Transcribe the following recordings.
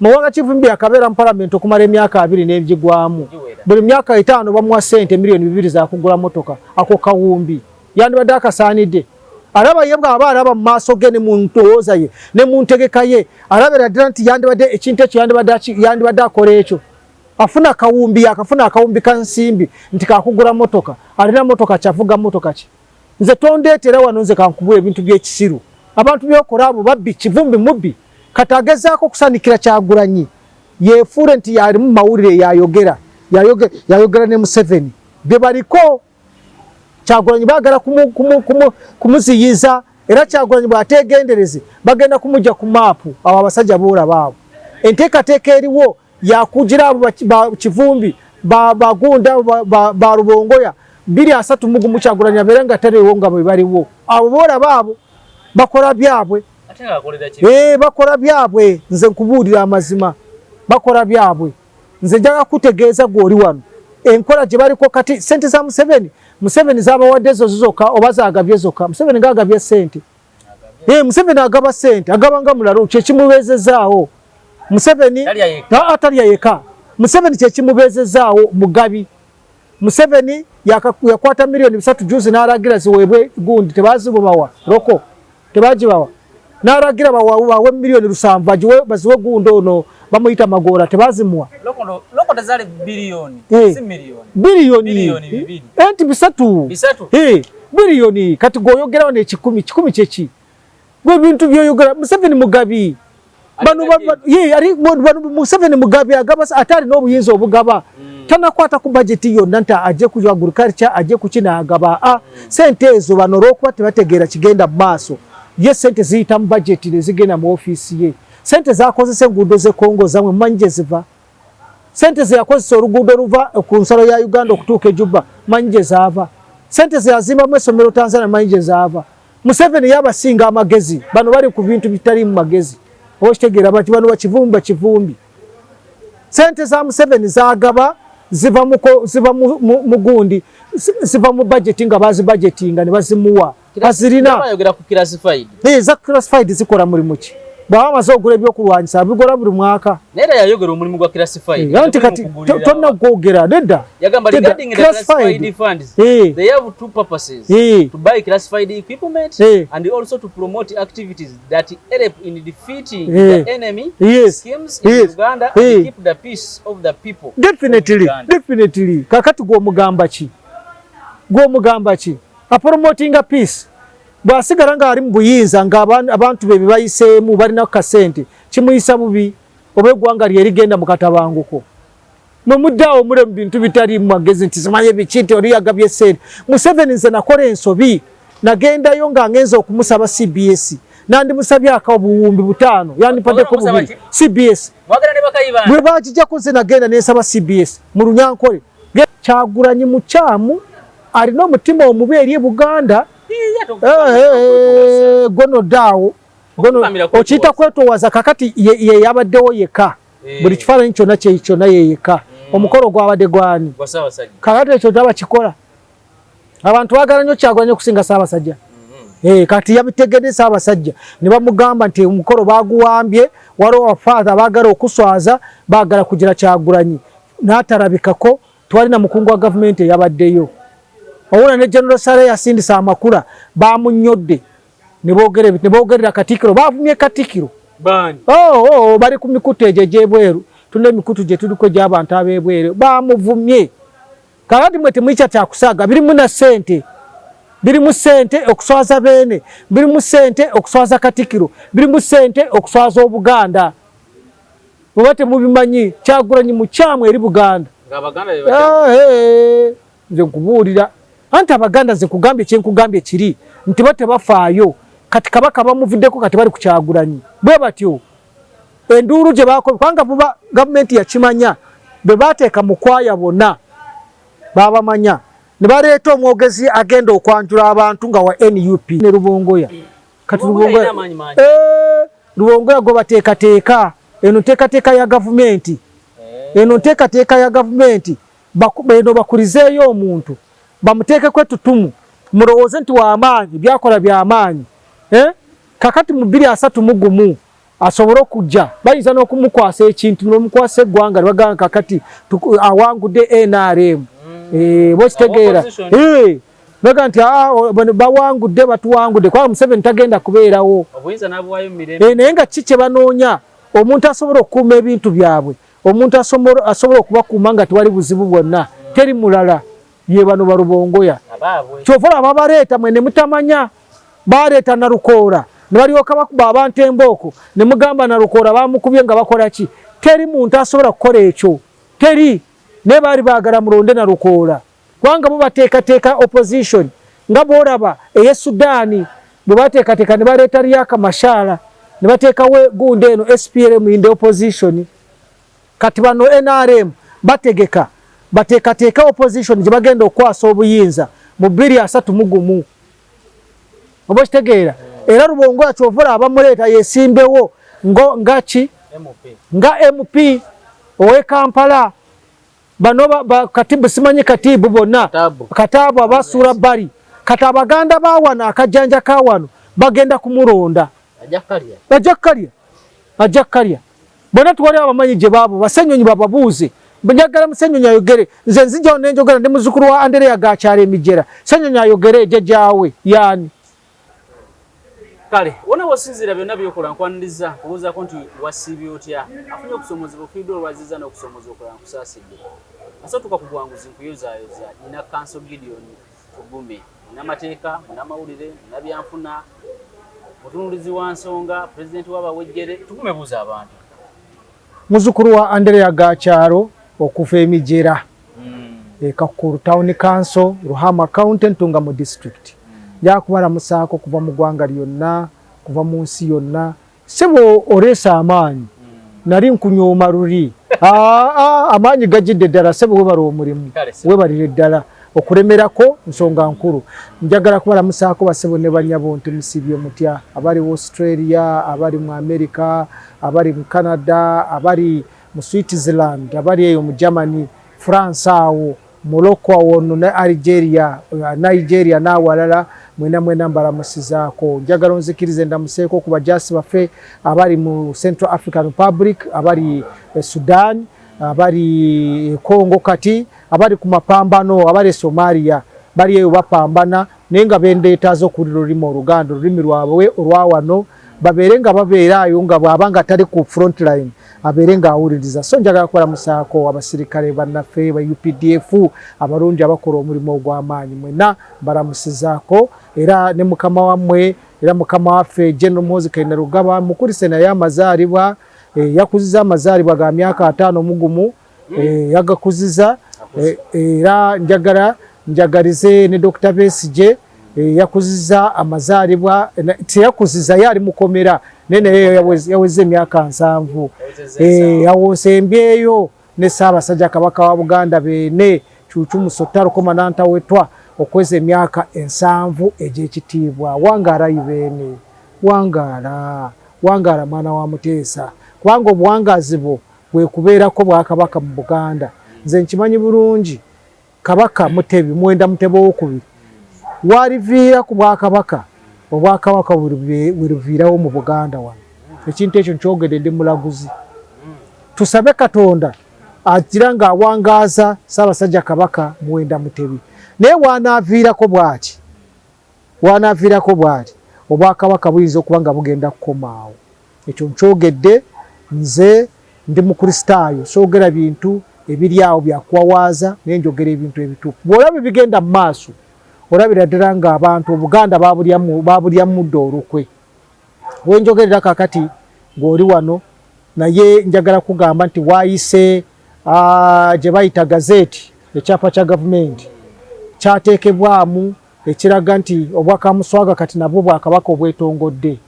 Muwanga Kivumbi akabera mu parliament okumala emyaka 2 n'ebigwamu. Buli myaka 5 bamuwa sente milioni 2 za kugula motoka ako kawumbi. Yandibadde akasaanidde. Araba yebwa abalaba mu maaso ge ne muntu oza ye ne muntegeka ye arabera dranti yandibadde ekintu ekyo yandibadde akola ekyo. Afuna akawumbi kansimbi nti kakugula motoka. Alina motoka kyavuga motoka ki. Nze tondeetera wano nze kankubula ebintu by'ekisiru. Abantu byokola abo babbi Kivumbi mubbi. Katagezaako kusanikira Kyagulanyi. Yefuule nti yali mu mawulire yayogera ne Museveni. Bye baliko Kyagulanyi baagala kumuziyiza era Kyagulanyi bw'ateegendereze bagenda kumujja ku maapu abo abasajja boola baabo. Enteekateeka eriwo yakugira abo Kivumbi bagunda ba Rubongoya 230 Kyagulanyi abeera nga taliwo nga bwe baliwo. Abo boola baabo bakola byabwe. Bakola byabwe. Nze nkubuulira amazima. Bakola byabwe. Nze njaga kutegeeza gw'oli wano. Enkola gye baliko kati sente za Museveni z'abawadde zo zokka oba zaagabye zokka. Museveni ng'agabye sente. Museveni agaba sente. Agaba nga mulalo kye kimubeezezaawo. Museveni atali yeka. Museveni kye kimubeezezaawo mugabi. Museveni yakwata milioni 3 juzi n'alagira ziweebwe gundi tebazibawa. Loko tebagibawa. N'alagira bawe milioni 7 baziwe gundi ono bamuyita Magora tebazimuwa. Loko tazale bilioni si milioni. Bilioni 2. Enti bisatu. Bilioni kati goyogerawo ne 10 kyeki. Gwe bintu byoyogera Museveni mugabi. Bano ari Museveni mugabi agaba atali n'obuyinza obugaba. Tanakwata ku budget yonna nta ajje ku agriculture ajje ku kina agaba. Sente ezo bano lokuba tebategeera kigenda mu maaso. Ye sente ziyita mu budget nezigenda mu office ye. Sente zakozesa enguudo ze Kongo zamwe manje ziva. Sente ze yakozesa oluguudo luva ku nsalo ya Uganda okutuuka Juba manje zaava. Sente ze yazimba mu essomero Tanzania manje zaava. Museveni yabasinga amagezi. Bano bali ku bintu bitali mu magezi. Okitegeera bati bano Kivumbi. Sente za Museveni zaagaba ziva mu gundi ziva mu budget nga bazi budgetinga ne bazimuwa. Azirina bayogera ku classified. Za classified zikora muri muki. Bamaze okugula ebyokulwanyisa bigora buli mwaka. Nera yayogera omulimu gwa classified. Yanti kati tonna kwogera nedda. Yagamba regarding the classified funds. They have two purposes. To buy classified equipment and also to promote activities that help in defeating the enemy schemes in Uganda and keep the peace of the people. Definitely. Kakati gw'omugamba ki? A promoting a peace. Bwasigala nga ali mu buyinza nga abantu be bayiseemu balina kasente kimuyisa bubi obegwanga lye ligenda mu katabanguko muddawo mule mu bintu bitali mu magezi nti simanye bikiti oli yagabye sente. Museveni nze nakola ensobi nagendayo nga ngenza okumusaba CBS nandi musabye akabuwumbi 5 yandipaddeko bubiri CBS bwe bakijjako nze nagenda nensaba CBS mu Runyankole. Kyagulanyi mukyamu alina omutima omubi eri Buganda. Gono dawo okiyita kwetowaza kakati ye yabaddewo yeka buli kifaananyi kyonna yeyeka omukolo gwabadde gwani kakati ekyo tabakikola abantu baagala nnyo Kyagulanyi okusinga Ssaabasajja. Kati yabitegedde Ssaabasajja ne bamugamba nti omukolo baguwambye waliwo abafaatha baagala okuswaza baagala kugira Kyagulanyi n'atalabikako. Twalina mukungu wa gavumenti eyabaddeyo owona ne General Sale yasindisa amakula bamunyodde ne boogerera Katikkiro baavumye Katikkiro bali ku mikutu egyo egy'ebweru tuna emikutu gye tuliko gy'abantu ab'ebweru baamuvumye. Kakati mwe temuyita kyakusaaga birimu na sente birimu sente okuswaza Beene birimu sente okuswaza Katikkiro birimu sente okuswaza Obuganda oba temubimanyi. Kyagulanyi mukyamu eri Buganda nze nkubuulira anti Abaganda ze kugambye kyenkugambye kiri nti bo tebafaayo kati Kabaka bamuvuddeko kati bali ku Kyagulanyi bwe batyo enduulu gye bakola kubanga buba gavumenti yakimanya bwe bateeka mu kwaya bonna babamanya ne baleeta omwogezi agenda okwanjula abantu nga wa NUP ne Rubongoya kati Rubongoya gwe bateekateeka eno nteekateeka ya gavumenti beno bakulizeeyo omuntu bamuteekeko ettutumu mulowooze nti w'amaanyi byakola by'amaanyi. Kakati mu 231 asobora okujja bayinza n'okumukwasa ekintu n'omukwasa eggwanga bagamba kakati awangudde NRM bokitegeera baga nti bawangudde batuwangudde kwa Museveni tagenda kubeerawo naye nga ki kye banoonya omuntu asobola okukuuma ebintu byabwe omuntu asobola okubakuuma nga tewali buzibu bwonna teri mulala ye bano balubongoya kyova olaba baleeta mwe ne mutamanya baleeta Narukoola ne balyoka bakuba abantu embooko ne mugamba Narukoola bamukubye nga bakola ki teri muntu asobola kukola ekyo teri ne baali baagala mulonde Narukoola kubanga bo bateekateeka opposition nga boolaba eye Sudaani bwe bateekateeka ne baleeta Riek Machar ne bateekawo gundi eno SPLM in the opposition kati bano NRM bateekateeka opposition gye bagenda okwasa obuyinza mu 2031 oba kitegeera era Rubongoya kyovula abamuleeta yesimbewo nga MP owe Kampala bano katibu simanyi katibu bonna katabu abasuula bali kati abaganda bawana akajjanja kawano bagenda kumulonda ajja kalya bonna tuwali abamanyi gye baabo basenyonyi bababuuze njagala musenyonyi ayogere nze nzijjawo nenjogera ndi muzzukulu wa Andereya Gakyala Emijera senyonyi ayogere jjajjaawe yaani kale wona wasinzira byonna byokola nkwaniriza kubuuzaako nti wasiibye otya afunye okusomozebwa ofiidde olwaziza n'okusomozebwa okola nkusaasidde asatuka kugwanguzi nkuyozaayoza nina Council Gideon Tugume nina mateeka nina mawulire nina byanfuna mutunulizi wa nsonga pulezidenti w'abawejjere Tugume buuza abantu muzzukulu wa Andereya Gakyalo okuva Emijera Kakulu Town Council Ruhama County Ntunga mu district yakubala musaako kuva mu ggwanga lyonna kuva mu nsi yonna sebo oleesa amaanyi nali nkunyooma luli amaanyi gajjidde ddala sebo webala omulimu webalire ddala okulemerako nsonga nkulu njagala kubala musaako basebo ne banyabo nti musibye mutya abali mu Australia abali mu America abali mu Canada abali mu Switzerland abali eyo mu Germany France awo Morocco wono ne Algeria Nigeria n'awalala mwena mbalamusizaako njagala nzikirize ndamuseeko ku bajasi baffe abali mu Central African Republic abali Sudan abali Congo kati abali ku mapambano abali Somalia bali eyo bapambana naye nga bendeetaazo ku lulimi Oluganda olulimi lwabwe olwawano babeere nga babeeraayo nga bw'abanga tali ku front line abeere nga awuliriza so njagala kukola musaako abasirikale bannaffe ba UPDF abalungi abakola omulimu ogw'amaanyi mwena mbalamusizaako era ne mukama wammwe era mukama waffe General Muhoozi Kainerugaba mukulise naye amazaalibwa yakuziza amazaalibwa ga myaka 5 mugumu yagakuziza era njagalize ne Dr. Besigye yakuziza amazaalibwa teyakuziza yali mukomera nene yaweze emyaka 7 yawonsembyeyo ne Ssaabasajja Kabaka wa Buganda bene Cuucu Musotalo komananta wetwa okweza emyaka 7 egy'ekitiibwa wangaala ibene wangaala mwana wa Muteesa kubanga obuwangazi bwo bwe kubeerako Bwakabaka mu Buganda nze nkimanyi bulungi Kabaka Mutebi Mwenda Mutebe w'okubiri waliviira ku Bwakabaka Obwakabaka bweruviirawo mu Buganda wano ekintu ekyo nkyogedde ndi mulaguzi tusabe Katonda agira nga awangaaza Ssaabasajja Kabaka Mwenda Mutebi naye wanaaviirako bw'ati Obwakabaka buyinza okuba nga bugenda kukomaawo ekyo nkyogedde nze ndi mukristaayo soogera bintu ebiri awo byakuwawaaza naye njogera ebintu ebituufu bw'olaba bigenda mu maaso olabira ddala nga abantu Obuganda babulya muddo olukwe wenjogerera kakati ng'oli wano naye njagala kugamba nti waayise gye bayita gazeeti ekyapa kya gavumenti kyateekebwamu ekiraga nti Obwakamuswaga kati nabwo Bwakabaka obwetongodde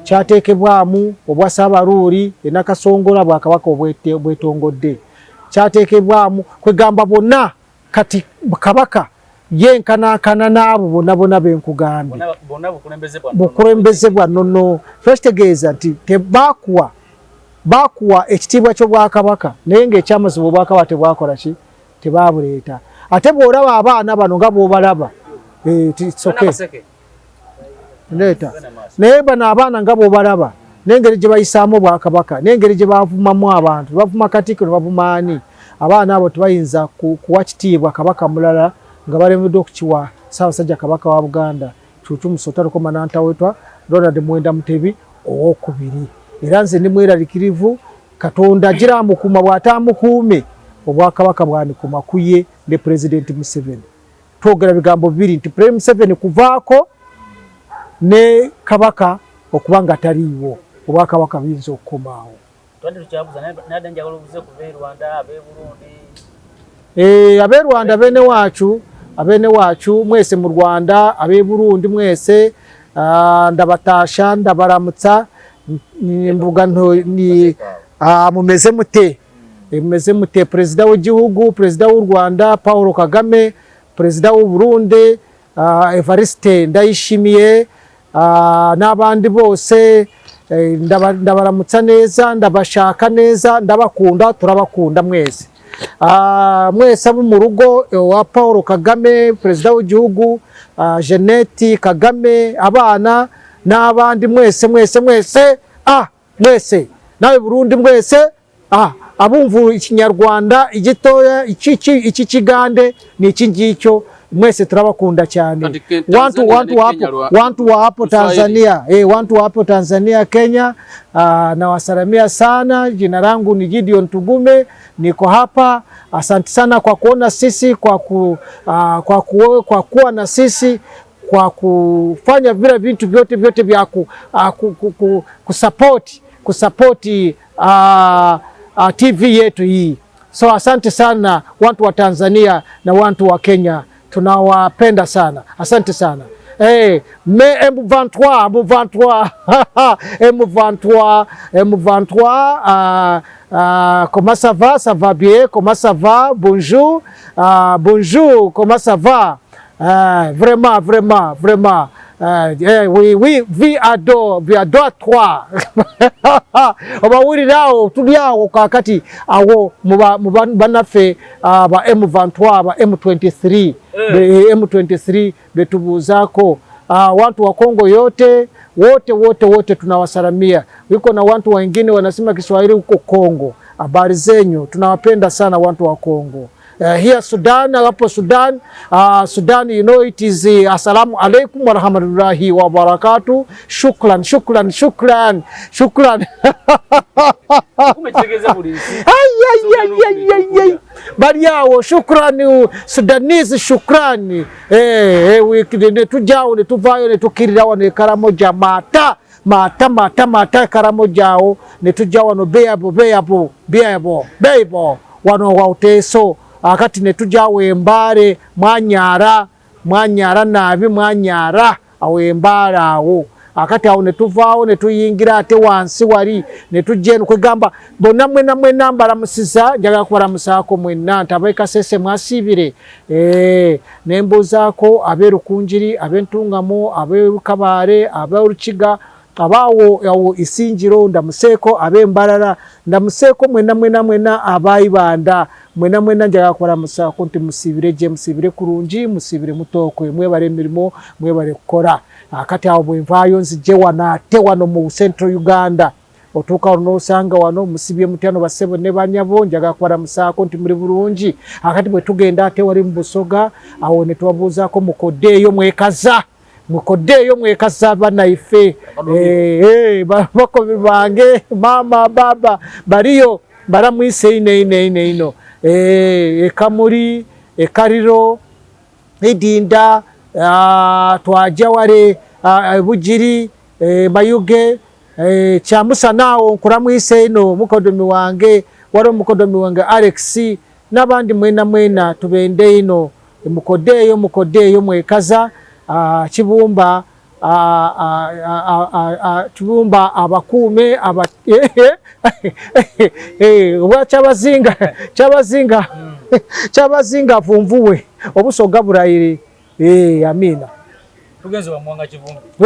kyateekebwamu obwa Ssaabaluuli Nakasongola Bwakabaka obwetongodde kyateekebwamu kwegamba bonna kati Kabaka yenkanankana n'abo bonna benkugambye bukulembeze bwa nnono kitegeeza nti baakuwa ekitiibwa ky'Obwakabaka naye ng'ekyamazima Obwakabaka tebwakola ki tebaabuleeta ate bw'olaba abaana bano nga bw'obalaba naye bano abaana nga bw'obalaba nengeri gye bayisaamu Bwakabaka nengeri gye bavumamu abantu bavuma Katikkiro bavuma ani abaana abo tebayinza kuwa kitiibwa Kabaka mulala nga balemeddwe okukiwa Ssaabasajja Kabaka wa Buganda Cuucu Musota Lukomananta wetwa Ronald Mwenda Mutebi owokubiri era nze ndi mweraliikirivu Katonda agiramukuma bw'ataamukuume Obwakabaka bwanikuma kuye ne President Museveni twogera bigambo bibiri nti President Museveni kuvaako ne Kabaka okubanga taliiwo Obwakabaka buyinza okukomaawo. Ab'e Rwanda abene waacu mwese mu Rwanda ab'e Burundi mwese ndabataasha ndabaramutsa mvuga ni mumeze mute Perezida w'igihugu Perezida w'u Rwanda Paul Kagame Perezida w'u Burundi Evariste Ndayishimiye n'abandi bose ndabaramutsa neza ndabashaka neza ndabakunda turabakunda mwese mwese abo mu rugo wa Paul Kagame Perezida w'igihugu Jeannette Kagame abana n'abandi mwese mwese nawe Burundi mwese abumva ikinyarwanda igitoya iki kigande ni iki ngicyo mwese turabakunda cyane wantu wa hapo Tanzania wantu wa hapo Tanzania Kenya nawasalamia sana. Jina langu ni Gideon Tugume, niko hapa. Asante sana kwa kuona sisi kwa kuwa na sisi kwa kufanya vile vitu vyote vya kusupport TV yetu hii. So asante sana watu wa Tanzania na watu wa Kenya, tunawapenda sana. Asante sana. M23 comment ça va bien, comment ça va, bonjour, comment ça va, vraiment we adore toi. Obawulirawo tulyawo kakati awo mubanaffe ba M23 ba M23 betubuzaako watu wa Kongo yote wote tunawasalamia. Wiko na watu wengine wanasema Kiswahili huko Kongo. Habari zenyu, tunawapenda sana watu wa Kongo. Here Sudan, hapo Sudan, you know it is assalamu alaikum wa rahmatullahi wa barakatuh. Shukran. Bari yawo shukran Sudanese shukran. Tujao ne tuvayo ne tukirirawo ne karamoja mata karamoja ne tujawo no beyabo wano wa uteso akati ne tujawo embare mwanyara nabi mwanyara awembara awo akati awo ne tuvaawo ne tuyingira ate wansi wali ne tujje kwegamba bonna mwe nambala musiza njaga kubalamusaako mwenna ntabeka sese mwasibire nembuzaako aberukunjiri abentungamo aberukabare aberukiga abawo yawo isinjiro ndamuseko abembalala ndamuseko mwena abayibanda mwena njaga kubalamusaako nti musibire kurungi musibire mutokwe mwebale emirimo mwebale kukora akati awo bwenvaayo nzije wanate wano mu Central Uganda otuuka onosanga wano musibye mutyano basebo ne banyabo njaga kubalamusaako nti muri bulungi akati bwe tugenda ate wali mu Busoga awo ne tubabuuzaako mukodeeyo mwekaza banaife bakobi bange mama baba bariyo baramwise ino ekamuri ekariro edinda twaja wale bujiri mayuge kyamusa nawo nkuramwise ino mukodomi wange Alex n'abandi mwena tubende ino mukodeeyo mwekaza Kibumba abakuume kyabazinga vumvuwe obusoga bulayire amina tugenze wa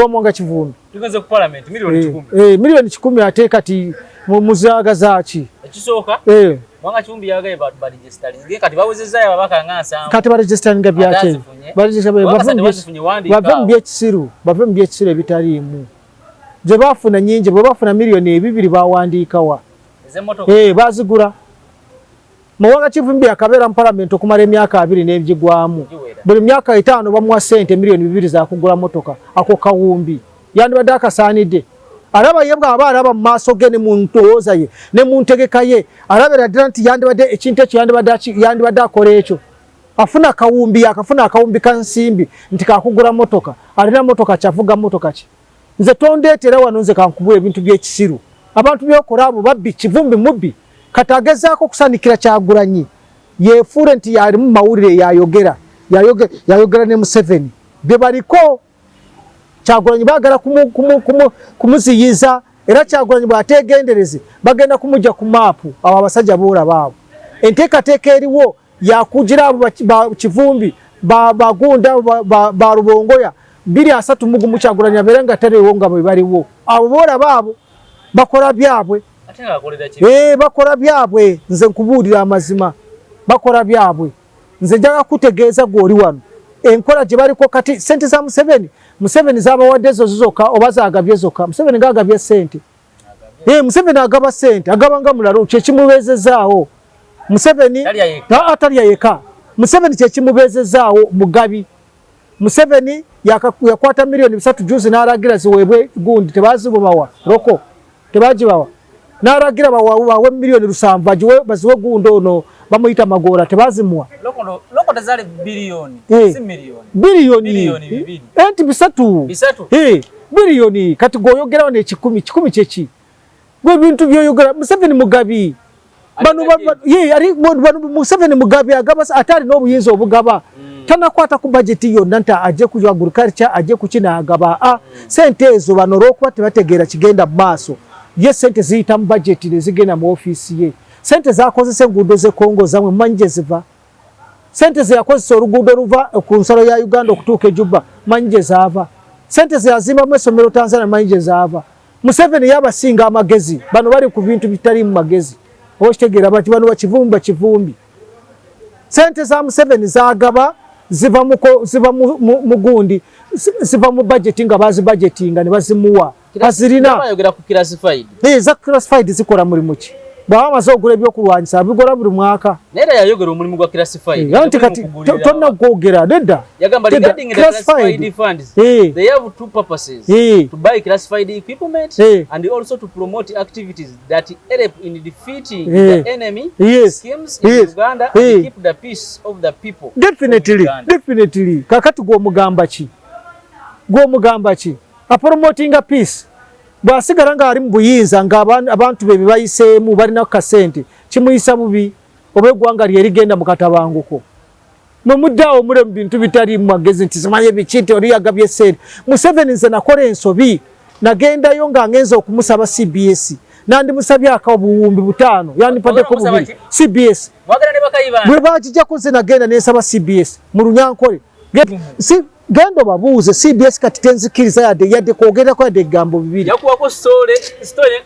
Muwanga Kivumbi tugenze ku parliament milioni 10 milioni 10 ate kati muzaga zaki ekisooka Muwanga Kivumbi yagaye ba register nge kati bawezezaayo babaka ngasa kati ba register nga byake bavum byekisiru ebitaliimu je bafuna nyingi bwe bafuna miliyoni 2 bawandiikawa bazigula Muwanga Kivumbi akabeera mu parliament okumala emyaka 2 n'ebigwamu buli myaka 5 bamuwa sente miliyoni 2 za kugula motoka ako kawumbi yandibadde akasaanidde alaba yebwa abalaba mu maaso ge ne mu ntooza ye ne mu ntegeka ye alabera ddala nti yandibadde ekintu ekyo yandibadde akola ekyo afuna akawumbi kansimbi nti kakugula motoka alina motoka kyavuga motoka ki nze tondeetera wano nze kankubula ebintu by'ekisiru abantu byokola abo babbi Kivumbi mubbi katagezaako kusanikira Kyagulanyi yefuule nti yali mu mawulire yayogera ne Museveni bye baliko Kyagulanyi baagala kumuziyiza era Kyagulanyi bw'ateegendereze bagenda kumujja ku maapu abo abasajja boolaba enteekateeka eriwo yakugira abo Kivumbi bagunda Rubongoya 230 Kyagulanyi abeere nga taliwo nga bwe baliwo abo boolaba abo bakola byabwe bakola byabwe nze nkubuulira amazima bakola byabwe nze njaga kutegeeza gwoli wano enkola gye baliko kati sente za Museveni z'abawadde ezo zokka oba zaagabye zokka Museveni ng'agabye sente Museveni agaba sente agabanga mulalo kyekimubeezezaawo Museveni atalya yeka Museveni kyekimubeezezaawo mugabi Museveni yakwata miliyoni 3 juzi n'alagira ziweebwe gundi tebazibubawa loko tebagibawa n'alagira bawe miliyoni 7 baziwe gundi ono bamuyita Magoora tebazimuwa loko tazale biliyoni si miliyoni biliyoni enti bisatu biliyoni kati goyogerawo ne 10 kyeki gwe bintu byoyogera Museveni mugabi bano Museveni mugabi agaba atali n'obuyinza obugaba tanakwata ku budget yonna nti ajje ku agriculture ajje ku kina agaba sente ezo bano olw'okuba tebategeera kigenda mu maaso ye sente ziyita mu budget ne zigenda mu ofiisi ye sente zakozesa enguudo z'Ekongo zamwe manje ziva sente zeyakozesa oluguudo luva ku nsalo ya Uganda okutuuka e Juba manje zaava sente zeyazimba mu essomero Tanzania manje zaava Museveni yabasinga amagezi bano bali ku bintu bitali mu magezi okitegeera bati bano Kivumbi sente za Museveni zaagaba ziva mu gundi ziva mu budget nga bazi budgetinga ne bazimuwa bazirina bayogera ku classified za classified zikola mulimu ki bamaze okugula ebyokulwanyisa bigola buli mwaka nera yayogera omulimu gwa classified anti kati tonna kwogera nedda yagamba regarding the classified funds they have two purposes to buy classified equipment and also to promote activities that help in defeating the enemy schemes in Uganda and keep the peace of the people definitely kakati gwomugamba ki a promoting a peace bwasigala nga ali mu buyinza nga abantu be bayiseemu balina kasente kimuyisa bubi oba eggwanga lye ligenda mu katabanguko mumuddawo mule mu bintu bitali mu magezi nti simanye biki nti oli yagabye sente Museveni nze nakola ensobi nagendayo nga ngenza okumusaba CBS nandimusabye akabuwumbi 5 yandipaddeko bubiri CBS bwe bakijjako nze nagenda nensaba CBS mu Runyankole gendo babuuze CBS kati tenzikiriza yadde kwogerako yadde egambo bibiri yakubako story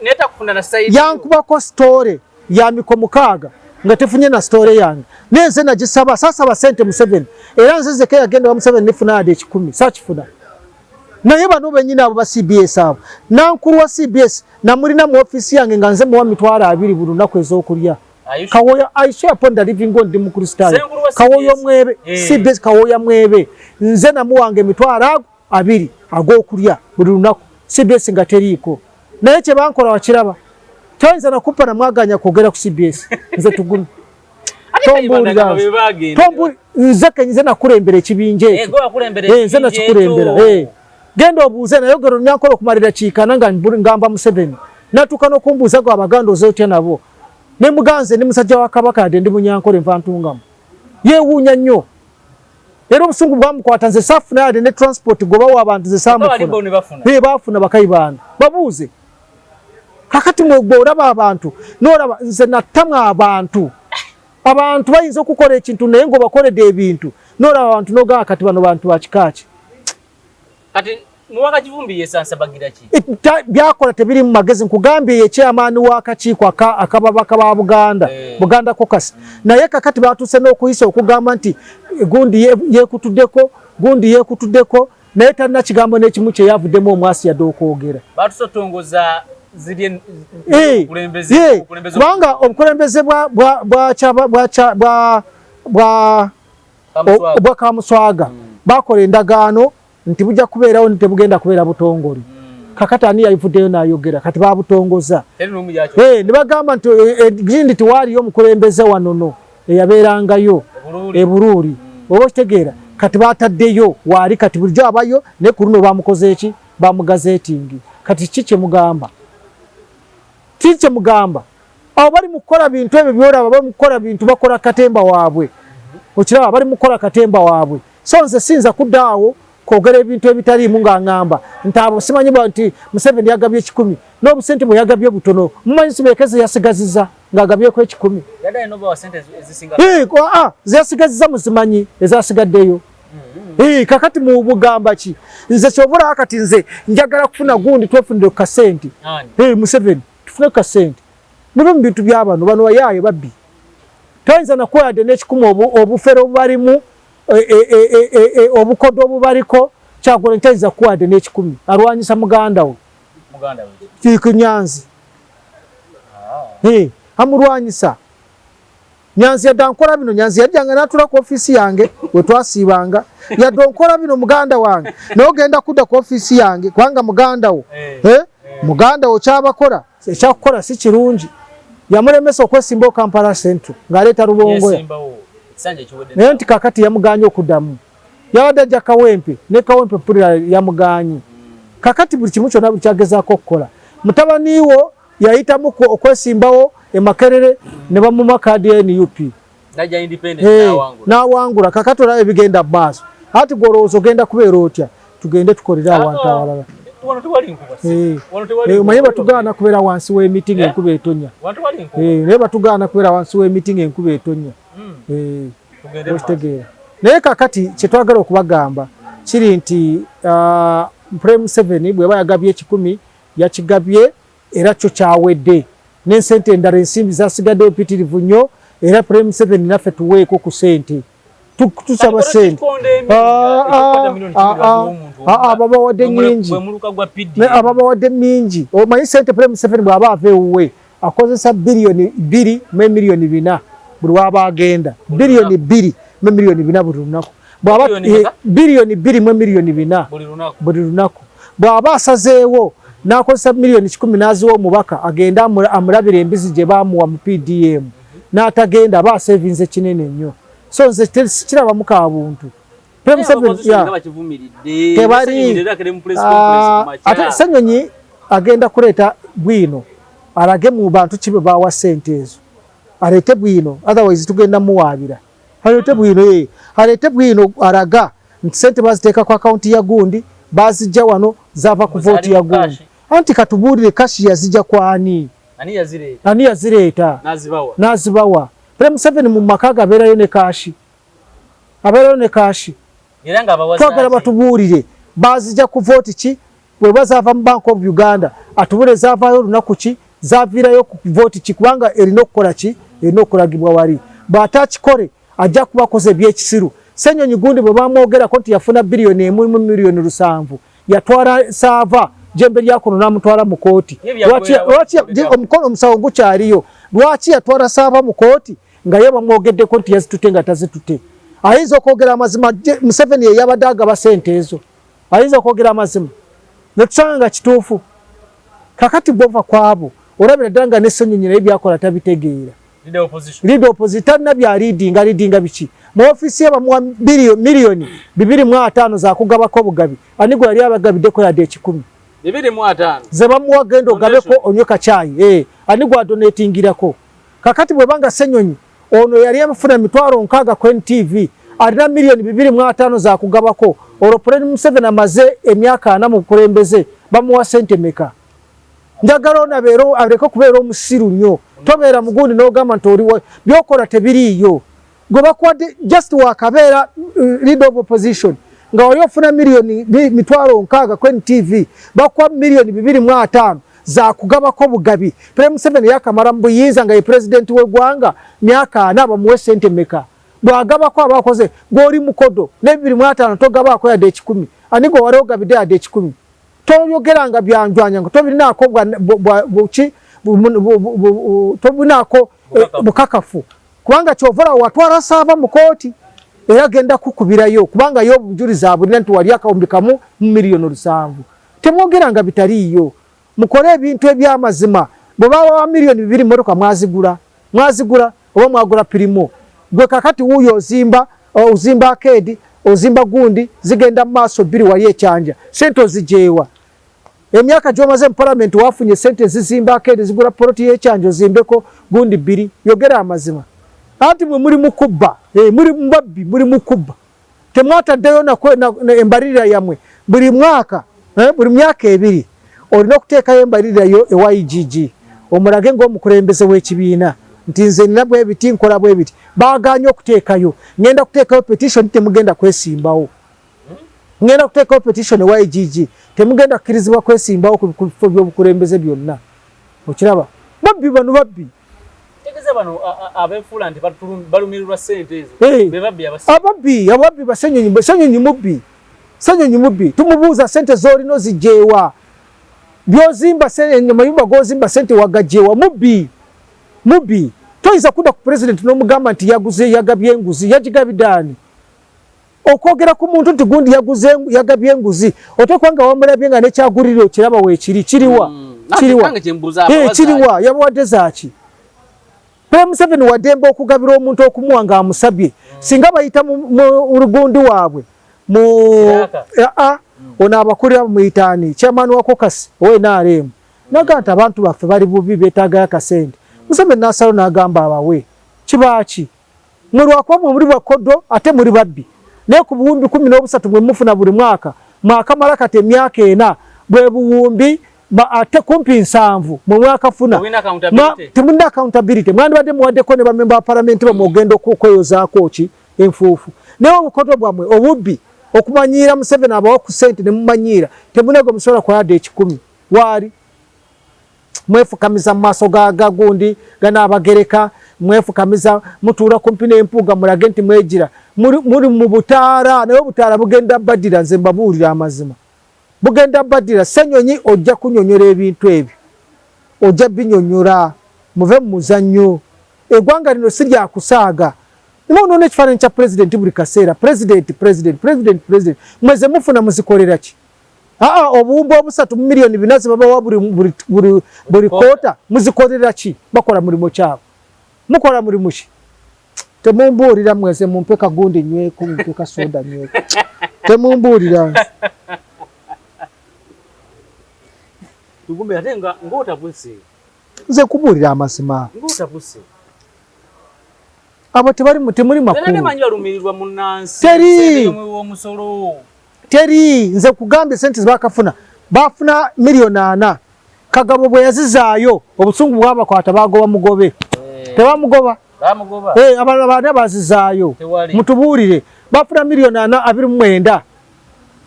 neta kufuna na side yankubako story ya mikomo 6 nga tefunye na story yange nenze nagisaba sasa sente Museveni era nze zeke yagenda wa Museveni nifuna yadde 10 sakifuna naye bano benyina abo ba CBS abo nankuru wa CBS namulina mu office yange nga nze muwa mitwalo 2 buli lunaku ez'okulya kawoya aisha ponda living on mu Kristali kawoya mwebe CBS kawoya mwebe nze namuwange mitwalo 2 ag'okulya buli lunaku CBS nga teriiko naye kye bankola wakiraba toyinza nakupa na mwaganya kwogera ku CBS nze Tugume nze nakulembera ekibinja ekyo nze nakikulembera genda obuuze nayogera Runyankole okumalira kiikana nga ngamba Museveni natuuka n'okumbuuza gwe Abaganda ozotya nabo ne muganze ne musajja wa Kabaka yadde ndi Munyankole nva ntungamu yeewuunya nnyo era obusungu bwamukwata nze saafuna yadde ne transport gobawo abantu ze saamufuna baafuna bakayibaana babuuze kakati mwegwe olaba abantu n'olaba nze natamwa abantu bayinza okukola ekintu naye ng'obakoledde ebintu n'olaba abantu n'ogaa kati bano bantu bakikaaki kati Muwanga Kivumbi yesansabagira ki byakola tebiri mu magezi nkugambye ye chairman w'akakiiko akababaka ba Buganda Caucus naye kakati batuse n'okuyisa okugamba nti gundi yekutuddeko neta na kigambo n'ekimu kye yavuddemu omwasi yadokoogera batusotongoza ziri kulembeze kubanga obukulembeze bwa Kamuswaga bakola endagaano nti bujja kubeerawo nti tebugenda kubeera butongole kakati ani yayivuddeyo n'ayogera kati babutongoza ne bagamba nti egindi tiwaaliyo omukulembeze wanono eyabeerangayo ebuluuli oba okitegeera kati bataddeyo waali kati bulijjo abayo ne ku luno bamukoze eki bamugazeetingi kati kiki mugamba abo bali mukola bintu ebyo byolaba bali mukola bintu bakola katemba waabwe okiraba bali mukola katemba waabwe so nze sinza kuddaawo kwogera ebintu ebitaliimu nga ngamba nti abo simanyi nti Museveni yagabye 10 n'obusente bwe yagabye butono mumanyi sibeekeze yasigaziza ng'agabyeko 10 zeyasigaziza muzimanyi ezasigaddeyo kakati mu bugamba ki nze kyobula kati nze njagala kufuna gundi twefunire ku kasente Museveni tufune ku kasente muno mu bintu by'abano bano bayaaye babbi toyinza nakweyadde n'ekikumu obufere obubalimu obukodo obubaliko kyagole ntayiza kuwadde n'ekikumi alwanyisa muganda we Nyanzi amulwanyisa Nyanzi yadde nkola bino Nyanzi yajjanga n'atula ku ofiisi yange we twasiibanga yadde nkola bino muganda wange n'ogenda kudda ku ofiisi yange kubanga muganda wo muganda wo kyabakola ekyakukola si kirungi yamulemesa okwesimba Kampala Central ng'aleeta Rubongoya naye nti kakati yamuganye okuddamu yawadde ajja Kawempe ne Kawempe pulira yamuganye kakati buli kimu kyonna buli kyagezaako okukola mutabaniwo yayitamu okwesimbawo Makerere ne bamuma kaadi ya NUP n'awangula kakati olaba ebigenda maaso ati gwolowooza ogenda kubeera otya tugende tukolere awantu awalala omanye batugaana kubeera wansi w'emitingi enkuba etonya naye batugaana kubeera wansi w'emitingi enkuba etonya okitegeera naye kakati kyetwagala okubagamba kiri nti Prime Museveni bweba yagabye 10 yakigabye era kyo kyawedde n'ensente endala ensimbi zasigaddeyo mpitirivu nnyo era Prime Museveni naffe tuweeko ku sente tusaba sente ababawadde nyingi ababawadde mingi omanyi sente Prime Museveni bw'aba ava ewuwe akozesa bilioni 2 mu milioni 4 buli waba agenda bilioni 2 mu milioni 4 buli lunaku bw'aba bilioni 2 mu milioni 4 buli lunaku bw'aba asazeewo n'akozesa milioni 10 n'aziwa omubaka agenda amulabira embizi gye baamuwa mu PDM n'atagenda aba asevinze kinene nnyo so nze kiraba ka buntu Prime Museveni ate Ssenyonyi agenda kuleeta Bwino alage mu bantu kibe bawa sente ezo alete Bwino otherwise tugenda muwaabira alete Bwino araga nti sente baziteeka ku akaunti ya gundi bazijja wano zava ku vote ya gundi anti katubuulire kashi yazijja kwani ani yazireeta nazibawa Prime Museveni mu maka gabeerayo ne kashi twagala batubuulire bazijja ku vote ki bwe bazava mu Bank of Uganda atubule zaavayo lunaku ki zaviirayo ku vote ki kubanga erina okukola ki erina okulagibwa wali bw'atakikole ajja kubakoze ebyekisiru Ssenyonyi gundi bwe bamwogerako nti yafuna bilioni 1 mu milioni 7 yatwala saava jembe lyakono n'amutwala mu kooti lwaki omukono omusawo gukyaliyo lwaki yatwala saava mu kooti nga ye bamwogeddeko nti yazitute nga tazitute ayinza okwogera amazima Museveni yeyabadde agaba sente ezo ayinza okwogera amazima netusanga nga kituufu kakati bwova kwabo olabira ddala nga ne Ssenyonyi naye byakola tabitegeera leader opposition talina bya leadinga biki mu ofiisi ye bamuwa milioni 2.5 za kugabako obugabi ani gwe yali abagabiddeko yadde 10 2.5 ze bamuwa genda ogabeko onywe kacaayi ani gwe adonatingirako kakati bwe banga Ssenyonyi ono yali amufuna 60,000 ku NTV alina milioni 2.5 za kugabako olwo Prime Museveni amaze emyaka 4 mu bukulembeze bamuwa sente meka njagala onabeero aleke kubeera omusiru nnyo tobeera mugundi n'ogamba nti oliwo byokola tebiriiyo gwe bakwadde just wakabeera leader of opposition nga wali ofuna milioni 60,000 ku NTV bakuwa milioni 2.5 za kugabako bugabi Prime Museveni yakamala mu buyinza nga ye president w'eggwanga myaka 4 bamuwe sente meka bwagabako abakoze goli mukodo nebiri mwatano togabako ya de 10 anigo wale ogabide ya de 10 toyogeranga byanjwanya ngo tobirina ko buki tobunako bukakafu kubanga chovora watwara saba mukoti era genda kukubirayo kubanga yo bujuriza abulina nti wali akawumbikamu mu miliyoni 7 temwogeranga bitaliyo mukole ebintu ebyamazima bobawa wa miliyoni 2 motoka mwazigura oba mwagura pirimo gwe kakati uyo uzimba akedi ozimba gundi zigenda maso biri wali ekyanja sente zijewa emyaka jomaze mu parliament wafunye sente zizimba akedi zigura poroti yekyanja zimbeko gundi biri yogera amazima ati mwe muri mukubba muri mbabbi muri mukubba temwata dayo na embarira yamwe buri mwaka buri myaka ebiri olina kuteeka embarira yo eYGG omulage ngo mukulembeze w'ekibiina ntinze nabwe ebiti nkola bwe biti baganya okuteekayo ngenda kuteekayo petition temugenda kwesimbawo ngenda kuteekayo petition eYGG temugenda kukirizibwa kwesimbawo ku bifo by'obukulembeze byonna okiraba babbi bano babbi tegeze bano abefula ndi balumirirwa sente ezo bebabbi ababbi basenyonyi mubbi tumubuuza sente zolino zijewa byozimba sente mayumba gozimba sente wagajewa mubbi toyiza kuda ku president n'omugamba nti yagabye enguzi yagigabidani okwogera ku muntu nti gundi yagabye enguzi otekwanga wamulabye nga nekyaguliriro kiraba weekiri kiriwa yabawadde zaaki Prime 7 wademba okugabira omuntu okumuwanga amusabye singa bayita mu rugundi waabwe ona abakulira mu itani chairman wa kokasi owe NRM naganta abantu baffe bali bubi betaaga yakasente Musebe nasalo nagamba abawe kibaki mulwakwa muri bakodo ate muri babbi ne ku buwumbi 13 mwe mufuna buli mwaka mala emyaka ena bwe buwumbi ate kumpi 7 mu mwaka funa timunda accountability mwandi bade muwadeko ne bamemba wa parliament bamogendo kweyoza kochi enfufu newo bukodo bwamwe obubbi okumanyira Museveni abawo ku sente ne mumanyira temunego musola kwa ade 10 wali mwefukamiza maso gundi gana abagereka mwefukamiza mutura kumpi n'empuga mulage nti mwegira muri mu butaara nayo butaara bugenda badira nze mbabulira amazima bugenda badira senyonyi ojja kunyonyora ebintu ebyo ojja binyonyora muve muzanyo egwanga lino sirya kusaaga none ekifaananyi kya president buli kaseera president mweze mufuna muzikolera ki obumba obusatu mu miliyoni 4 babawa buli kota muzikolera ki bakola mulimo kyabo mukola mulimo ki temumbuulira mweze mumpeka gundi nyweku mumpeka soda nyweku temumbuulira Tugume atenga ngota buse nze kubuulira amazima ngota buse abo tebali mutemuli makulu nene manyi balumirirwa munansi teri omusolo teri nze kugambye sente zibakafuna bafuna miliyoni 4 kagabo bwe yazizaayo obusungu bwabakwata bagoba mugobe tebamugoba abana bazizaayo mutubuulire bafuna miliyoni 4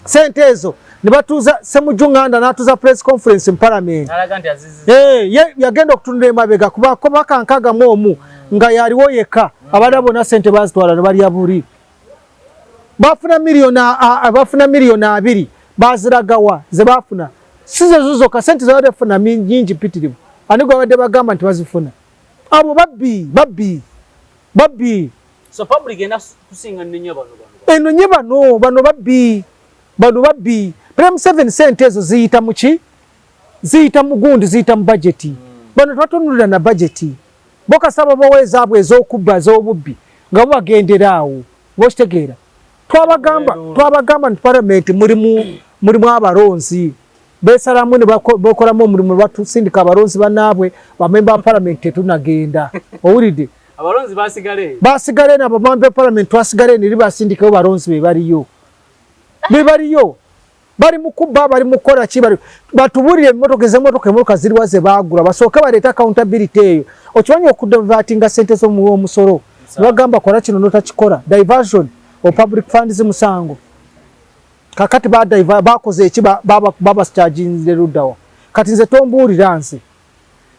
sente ezo nibatuza semujunganda natuza press conference in parliament yagenda okutunda emabega kubako bakankaga mwomu nga yaliwo yeka abadabona sente bazitwala ne bali abuli bafuna miliyoni 2 baziragawa ze bafuna sizo zuzo ka sente za bafuna nyingi pitirivu anigo abade bagamba nti bazifuna abo babbi so public ena kusinga nnyo bano babbi Prime 7 sente ezo ziyita muki ziyita mugundi ziyita mu budget bano twatonulira na budget boka saba baweza abwe ezokubba zobubbi nga bagenderaawo boshitegeera twabagamba nti parliament mulimu abaronzi besalamu ne bakolamu omulimu batusindika abaronzi banaabwe bamemba parliament tunagenda owulidde abaronzi basigale na bamemba parliament twasigale ne libasindikayo baronzi bebaliyo bali mukubba bali mukola ki bali batubulire emotoka ziriwaze bagula basooka baleta accountability eyo okimanyi okudivertinga sente z'omusolo bagamba kola kino notakikola diversion of public funds musango kakati bakoze eki baba charging rudawa kati nze tombuulira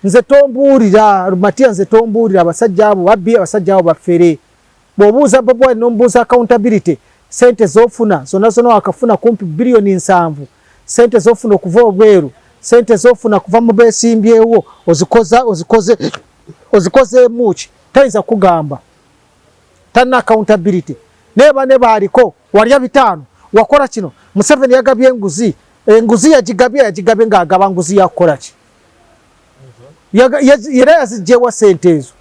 nze tombuulira Matia nze tombuulira abasajja abo babbi abasajja abo bafere bobuuza Bobi Wine nombuuza accountability sente zofuna zona akafuna kumpi bilioni 7 sente zofuna okuva obweru sente zofuna kuva mu besimbyewo ozikoze muchi tayinza kugamba tana accountability neba ne baliko walya bitano wakola kino Museveni yagabye enguzi yagigabye ngagaba nguzi yakola ki yera yazijewa sente ezo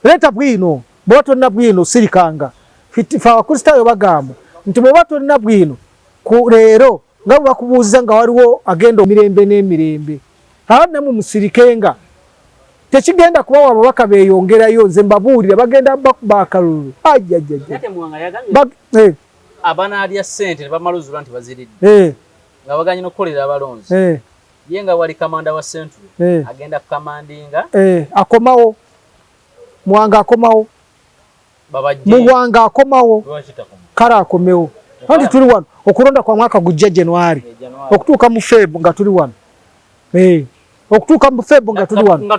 leta bwino bwato na bwino sirikanga fa wakristayo bagamba nti bwato na bwino ku lero ngabo bakubuuza nga waliwo agenda mirembe n'emirembe hana mu musirikenga tekigenda kuba wabaka beyongerayo nze mbabuulira bagenda bakalulu ajjajja nate Muwanga yagambye abana alya sente bamaluzula nti baziridde nga baganye nokolera abalonzi yenga wali kamanda wa Central agenda kamandinga akomawo Muwanga akomawo Muwanga akomawo kara akomewo andi tuli wano okulonda kwa mwaka gujja January okutuuka mu February nga tuli wano okutuuka mu February nga tuli wano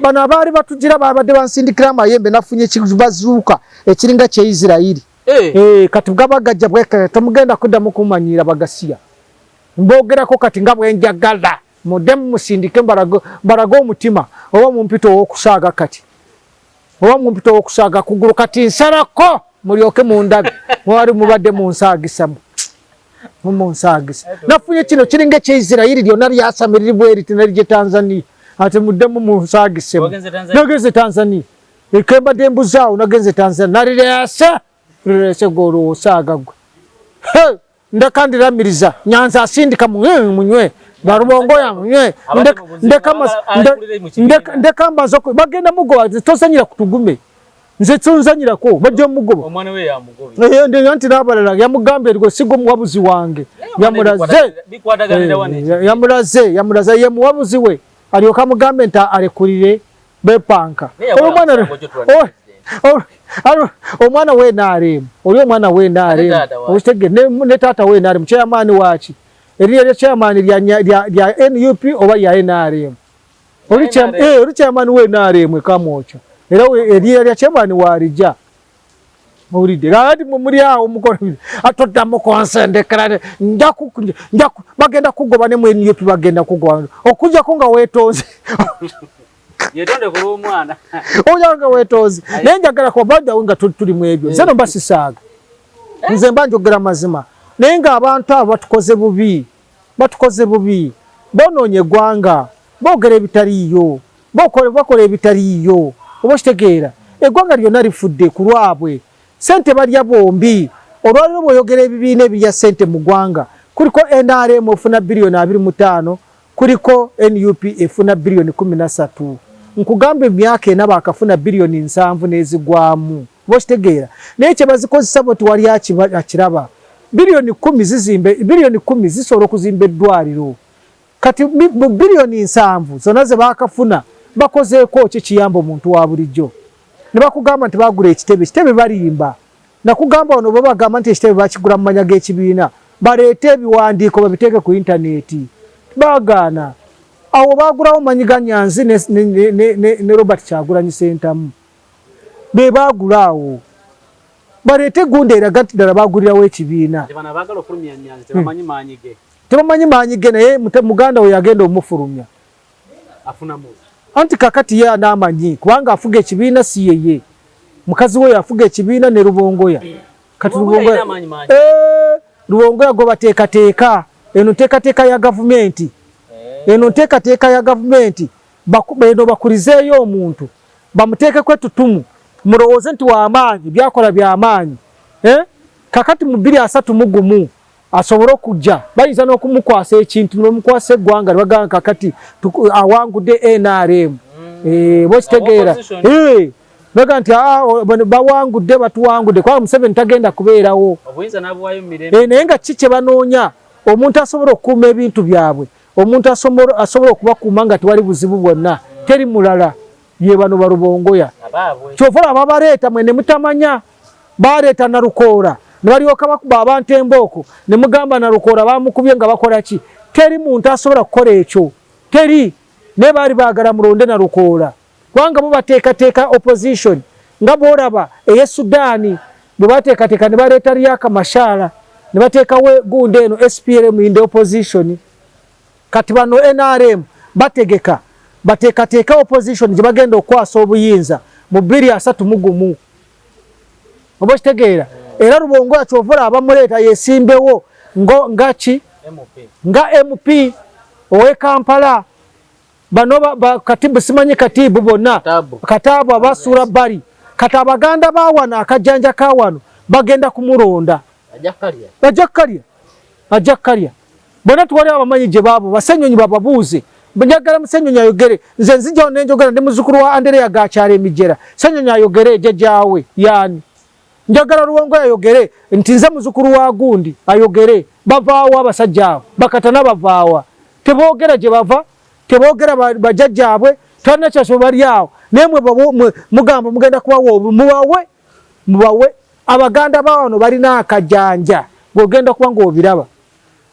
bano abaali batugira babadde bansindikira amayembe nafunye ekibazuuka ekiringa kye Isirairi kati gabagajja bweka tamugenda kuddamu kumanyira bagasiya mbogerako kati nga bwenjagala mudemu musindike mbarago omutima oba mumpito w'okusaaga kati oba mumpito w'okusaaga kugulu kati nsarako mulyoke mundabe mwali mubadde munsaagisamu munsagisa nafunye kino kiringa kye Isirairi lyonna lyasamiriri bweri tinalije Tanzania ate muddemu munsagisemu nagenze Tanzania ekemba dembuzaawo nagenze Tanzania nalirese golo osaaga gwe ndakandiramiriza Nyanza asindika munywe barubongoya munywe ndekamba bagenda mugoba tosanyira kutugume nze tunzanyira ko bajja mugoba omwana we ya mugobe ndi anti nabalala yamugambe rwo sigo muwabuzi wange yamuraze yemuwabuzi we aliyoka mugambe nta arekurire bepanka omwana we naremu oli omwana we naremu ostege ne tata we naremu chairman wachi eriya chairman lya NUP oba ya NRM oli chairman we naremu kamocho era eriya lya chairman warija Muride radi muri aho mukora atoda mu konsende karane njaku bagenda kugoba ne mu NUP bagenda kugoba okujja ko nga wetoze yetonde kulu omwana oyanga wetoze nenjagala ko bada winga tuli mwebyo zeno basisaga nze mbanjogera mazima nenga abantu abo batukoze bubi bononye gwanga bogere bitariyo bakore bitariyo oboshitegera egwanga lyonna lifudde kulwabwe sente balya bombi olwaliro boyogera ebibiina ebirya sente mu ggwanga kuliko NRM efuna bilioni 25 kuliko NUP efuna bilioni 13 nkugamba emyaka ena bakafuna bilioni 7 n'ezigwamu boshitegera naye kye bazikozesa boti wali akiraba bilioni 10 zisobola okuzimba eddwaliro kati bilioni 7 zonna ze bakafuna bakozeeko kikiyamba omuntu wa bulijjo ne bakugamba nti bagula ekitebe balimba nakugamba ono baba bagamba nti ekitebe bakigula mu manya g'ekibiina baleete ebiwandiiko babiteeke ku intaneti bagana awo bagulawo manyiga Nyanzi ne Robert Kyagulanyi Ssentamu be bagulaawo baleete gunda eraga nti ddala bagulirawo ekibiina tebamanyi maanyige naye muganda we yagenda omufulumya anti kakati ye anamanyi kubanga afuga ekibiina si yeye mukazi we yafuga ekibiina ne Rubongoya kati Rubongoya go bateekateeka eno nteekateeka ya gavumenti beno bakulizeeyo omuntu bamuteekeko ettutumu mulowooze nti w'amaanyi byakola by'amaanyi kakati mu 231 asobora okujja bayinza n'okumukwasa ekintu n'omukwasa eggwanga ne bagamba kakati awangudde NRM bokitegeera baga nti bawangudde batuwangudde kubanga Museveni tagenda kubeerawo naye nga ki kye banoonya omuntu asobola okukuuma ebintu byabwe omuntu asobola okubakuuma nga tewali buzibu bwonna teri mulala ye bano Barubongoya kyova olaba baleeta mwene mutamanya baleeta Nalukoora ne balyoka bakuba abantu embooko ne mugamba Nalukoora bamukubye nga bakola ki teri muntu asobola kukola ekyo teri ne baali baagala mulonde Nalukoora kubanga bo bateekateeka opposition nga boraba eye Sudani bwebateekateeka ne baleeta Riek Machar ne bateekawo gundi eno SPLM in the opposition kati bano NRM bateekateeka opposition gye bagenda okwasa obuyinza mu 2031 oba kitegeera era Rubongo yakyovula abamuleeta yesimbewo nga MP owe Kampala bano katibu simanyi katibu bonna katabu abasura bali kati abaganda bawana akajjanja kawano bagenda kumuronda ajakalya bona tuwali abamanyi gye baabo basenyonyi bababuuze njagala musenyonyi ayogere nze nzija nenjogera ndi muzukulu wa Andrea gakyala emijera senyonyi ayogere jjajaawe yani njagala Rubongo ayogere nti nze muzukulu wa gundi ayogere bavaawo abasajja abo bakatana bavaawa teboogera gye bava teboogera bajjajjaabwe tolina kyasho bali awo nemwe mugamba mugenda kubawa mubawe abaganda bawano balina akajanja ng'ogenda kuba ng'obiraba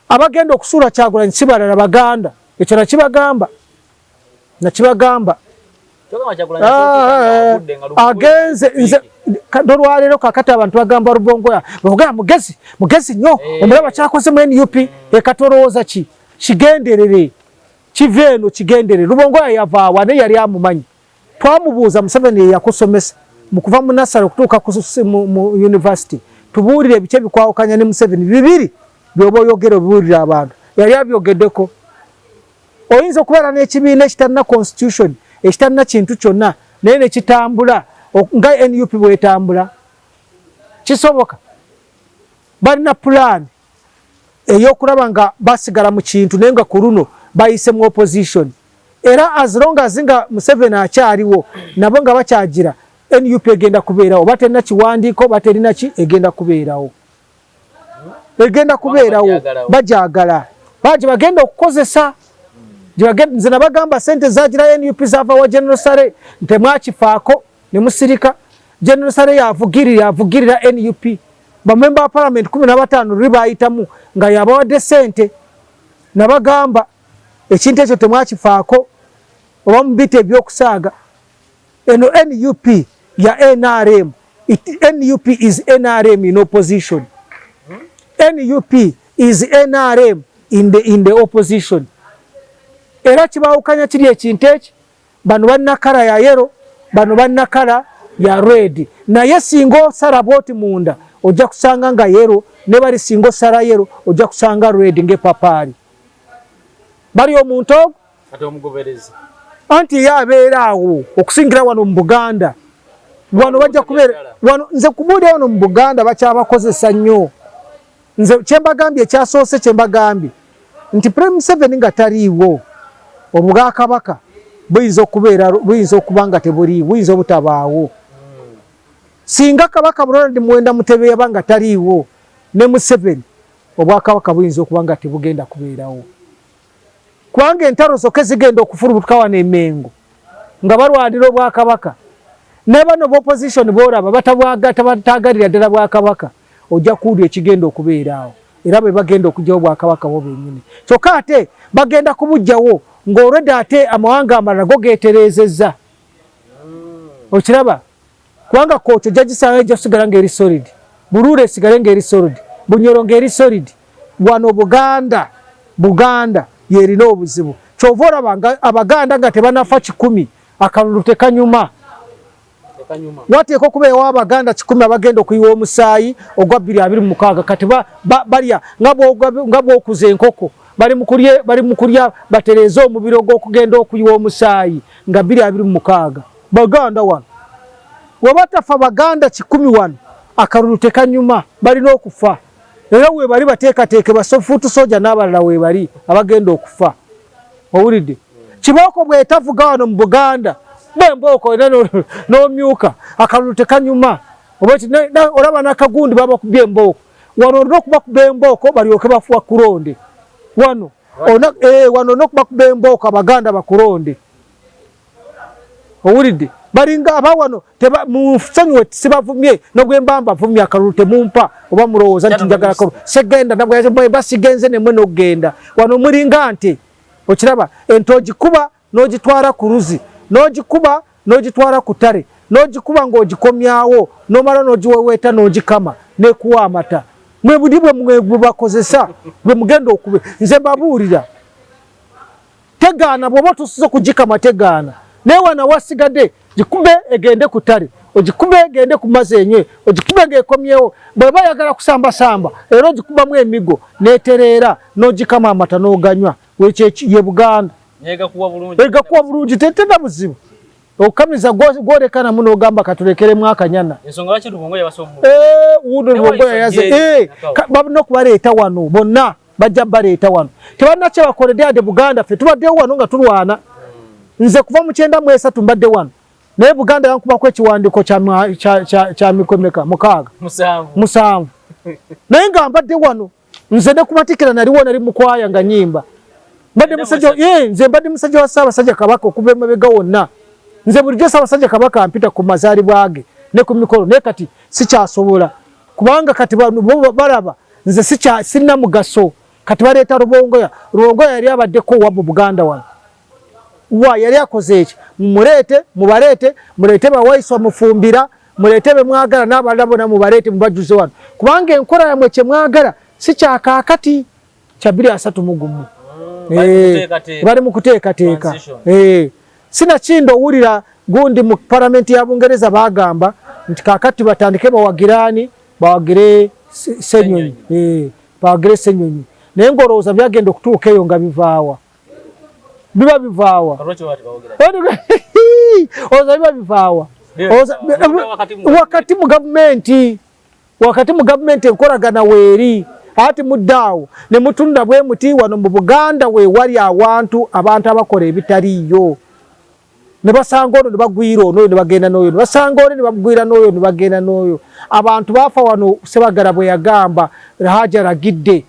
abagenda okusuula Kyagulanyi si balala baganda ekyo nakibagamba agenze nze dolwalero kakati abantu bagamba Rubongo bagamba mugezi nnyo omulaba kyakoze mu NUP ekatolooza ki kigenderere kiveeno kigenderere Rubongo yavaawa ne yali amumanyi twamubuuza Museveni yakusomesa mu kuva mu nasale okutuuka mu university tubuulire ebice bikwawukanya ne Museveni bibiri byoba oyogera obuulira abantu yali abyogeddeko oyinza okubeera n'ekibiina ekitalina constitution ekitalina kintu kyonna naye ne kitambula nga NUP bwetambula kisoboka balina plan ey'okulaba nga basigala mu kintu naye nga ku luno bayise mu opposition era as long as nga Museveni akyaliwo nabo nga bakyagira NUP egenda kubeerawo baterina kiwandiiko baterina ki egenda kubeerawo bajagala baje bagenda okukozesa nze nabagamba sente zagira NUP zava wa General Sare ntemwakifaako ne musirika General Sare yavugirira NUP bamemba wa parliament 15 ribayitamu nga yabawadde sente nabagamba ekintu ekyo temwakifaako oba mubite ebyokusaaga eno NUP ya NRM NUP is NRM in opposition NUP is NRM in the opposition era kibawukanya kiri ekintu eki bano balina kala ya yellow bano balina kala ya red naye singo sara boti munda ojja kusanga nga yellow ne bali singo sara yellow ojja kusanga red ng'epapaali bali omuntu ate omugoberezi anti yabeeraawo okusingira wano mu Buganda wano bajja kubeera wano nze kubuulira wano mu Buganda bakyabakozesa nnyo nze kyembagambye ekyasoose kyembagambye nti Prime 7 nga taliiwo Obwakabaka buyinza okuba nga tebuli buyinza obutabaawo singa Kabaka Ronald Muwenda Mutebi yabanga taliiwo ne Museveni Obwakabaka buyinza okuba nga tebugenda kubeerawo kubanga entalo zokka zigenda okufulubuka wano eMengo nga balwanira Obwakabaka ne bano b'opposition boolaba bataagalira ddala Bwakabaka ojja kuwulira ekigenda okubeeraawo era bwe bagenda okugyawo Bwakabaka bo bennyini kyokka ate bagenda kubugjawo ng'olwedde ate amawanga amalala go geetereezezza okiraba kubanga Kkookyo gyagisanga ejja kusigala ng'eri solid Buluula esigale ng'eri solid Bunyoro ng'eri solid wano Buganda yerina obuzibu kyova olaba Abaganda nga tebanafa 10 akalulu tekanyuma wateeka okubeewo Abaganda 10 abagenda okuyiwa omusaayi ogwa 2026 kati balya nga bw'okuza enkoko bali mu kulya batereeze omubiri ogw'okugenda okuyiwa omusaayi nga 2026 Baganda wano webatafa Baganda 10 wano akalulu tekanyuma balina okufa era webali bateekateeke basofuutu soja n'abalala webali abagenda okufa owulidde kibooko bwetavuga wano mu Buganda bwembooko era n'omyuka akalulu tekanyuma olaba n'akagundi babakubye embooko wano olina okubakuba embooko balyoke bafuwa kulonde wano n'okubakuba embooko Abaganda bakulonde owulidde balinga abawano musonyiwe sibavumye nobwemba mbavumye akalulu temumpa oba mulowooza nti njagala kalulu segenda nabwemba sigenze nemwe n'okgenda wano mulinga nte okiraba ente ogikuba n'ogitwala ku luzi n'ogikuba n'ogitwala ku ttale n'ogikuba ng'ogikomyawo n'omala n'ogiweweeta n'ogikama n'ekuwa amata mwe buli bwe bakozesa bwe mugenda okube nze mbabuulira tegaana bw'oba tusize kugikama tegaana naye wana wasigadde gikube egende ku ttale ogikube egende ku mazzi enywe ogikube ng'ekomyewo bw'eba yagala kusambasamba era ogikubamu emigo n'etereera n'ogikama amata n'oganywa wekyo ye Buganda egakuwa bulungi tetenda buzibu okukamiza gwolekanamu n'ogamba katulekeremu akanyana wuuno Lubongo yayaze balina okubaleeta wano bonna bajja baleeta wano tebalina kye bakoledde ade Buganda ffe tubaddewo wano nga tulwana nze kuva mu 93 mbadde wano naye Buganda yankubako ekiwandiiko kya mikomeka 7 naye nga mbadde wano nze ne kumatikira naliwo nali mukwaya nga nyimba nze mbadde musajja wa Ssaabasajja Kabaka okuva emabega wonna nze bulijjo Ssaabasajja Kabaka ampita ku mazaalibwa ge ne ku mikolo naye kati sikyasobola kubanga kati balaba nze sirina mugaso kati baleeta Lubongoya yali abaddeko wa Buganda wano yali akoze eki mubaleete muleete bawaiswa mufumbira muleete be mwagala n'abalala bonna mubaleete mubajuze wano kubanga enkola yamwe kye mwagala si kyakaakati kya 231 bali mu kuteekateeka sina kindo owulira gundi mu palamenti ya Bungereza bagamba nti kaakati batandike bawagire Ssenyonyi bawagire Ssenyonyi naye ng'olowooza byagenda okutuuka eyo nga bivaawa biba bivaawa wakati mu gavumenti enkolagana weeri ati muddaawo ne mutunda bwe muti wano mu Buganda we wali abantu abakola ebitaliiyo ne basanga ono ne bagwira ono ne bagenda n'oyo ne basanga ono ne bagwira n'oyo ne bagenda n'oyo abantu bafa wano Sebagala bwe yagamba Haja Ragidde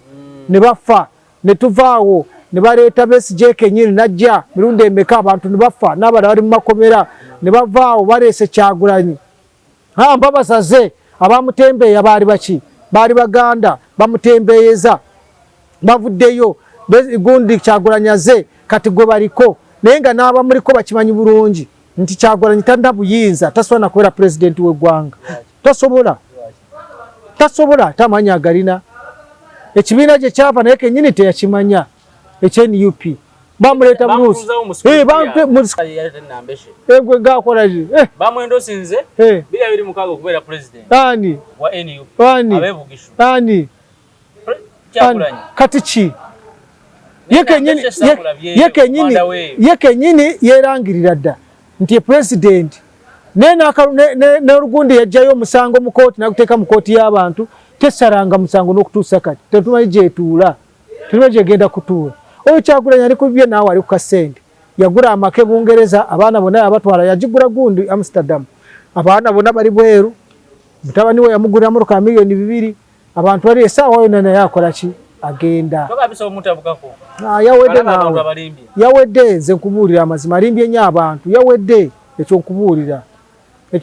ne bafa ne tuvaawo ne baleeta Besigye kenyini najja mirundi emeka abantu ne bafa n'abalala bali mu makomera ne bavaawo baleese Kyagulanyi mbabasaze abamutembeeya baali baki baali Baganda bamutembeeyeza bavuddeyo gundi Kyagulanyi aze kati gwe baliko naye nga n'abamuliko bakimanyi bulungi nti Kyagulanyi talina buyinza tasobola na kubeera pulezidenti w'eggwanga tasobola tamanyi agalina ekibiina gye kyava naye kenyini teyakimanya NUP bamuleeta buluusi gwe ngaakola ki bamwendosinze 2026 okubeera president wa NUP ani kati ki ye kenyini yerangirira dda nti president n'olugundi yajjayo omusango mu kooti naguteeka mu kooti y'abantu tesaranga musango n'okutuusa kati tetumanyi gyetuula tulina gyegenda kutuula oyo Kyagulanyi ali ku bye naawe ali ku kasente yagula amaka Bungereza abaana bonna abatwala yagigula gundi Amsterdam abaana bonna bali bweru mutabani we yamugulira mu ka milioni 2 abantu bali esaawa yonna naye akola ki agenda yawedde nze nkubuulira amazima alimbye nnyo abantu yawedde ekyo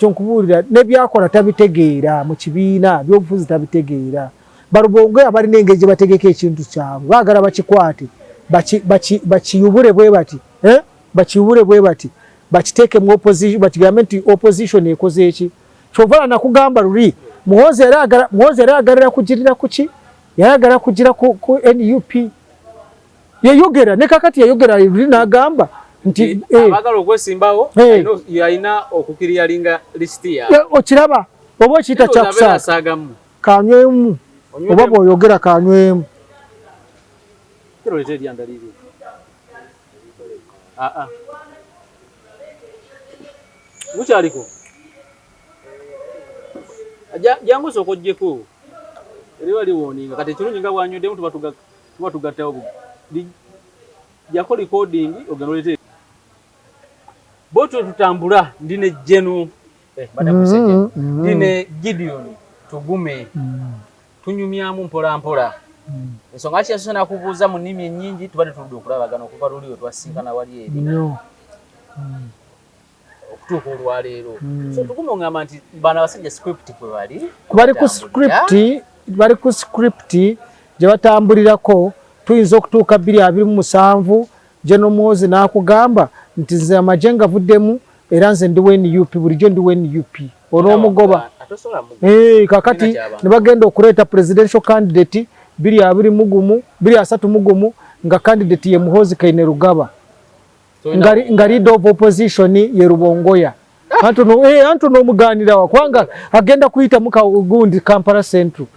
nkubuulira nebyakola tabitegeera mu kibiina byobufuzi tabitegeera Balubongoya balina engeri gye bategeka ekintu kyabwe baagala bakikwate bakiyubule bwe bati bakiteeke mu opposition bakigambe nti opposition ekoze eki kyovala nakugamba luli Muhoozi era agalira kugirira kuki yayagala kugira ku NUP yayogera ne kakati yayogera luli n'agamba nti abagala okwesimbawo yalina okukiriyalinga listi ya okiraba oba ekiyita kyakusaa kanywemu oba bw'oyogera kanywemu mukyaliko jangu sooka ojjeko era waliwoninga kati ekirungi nga bwanywedemu tuba tugattawo jako recording ogenda olete botyo tutambula ndine Jenu ndine Gideon Tugume tunyumyamu mpola ensonga ki yasooka nakubuuza mu nnimi ennyingi tubadde tuludde okulabagana okuva luli we twasinkana wali eri okutuuka olwaleero so Tugume ongamba nti bano abasajja script kwe bali ku script gye batambulirako tuyinza okutuuka 2027 Jeno Muhoozi n'akugamba nti nze amagye ngavuddemu era nze ndi NUP bulijjo ndi NUP olw'omugoba kakati ne bagenda okuleeta presidential candidate 230 nga candidate ye Muhoozi Kainerugaba nga leader of opposition ye Rubongoya antu n'omuganirawa kwanga agenda kuyita muka gundi Kampala Central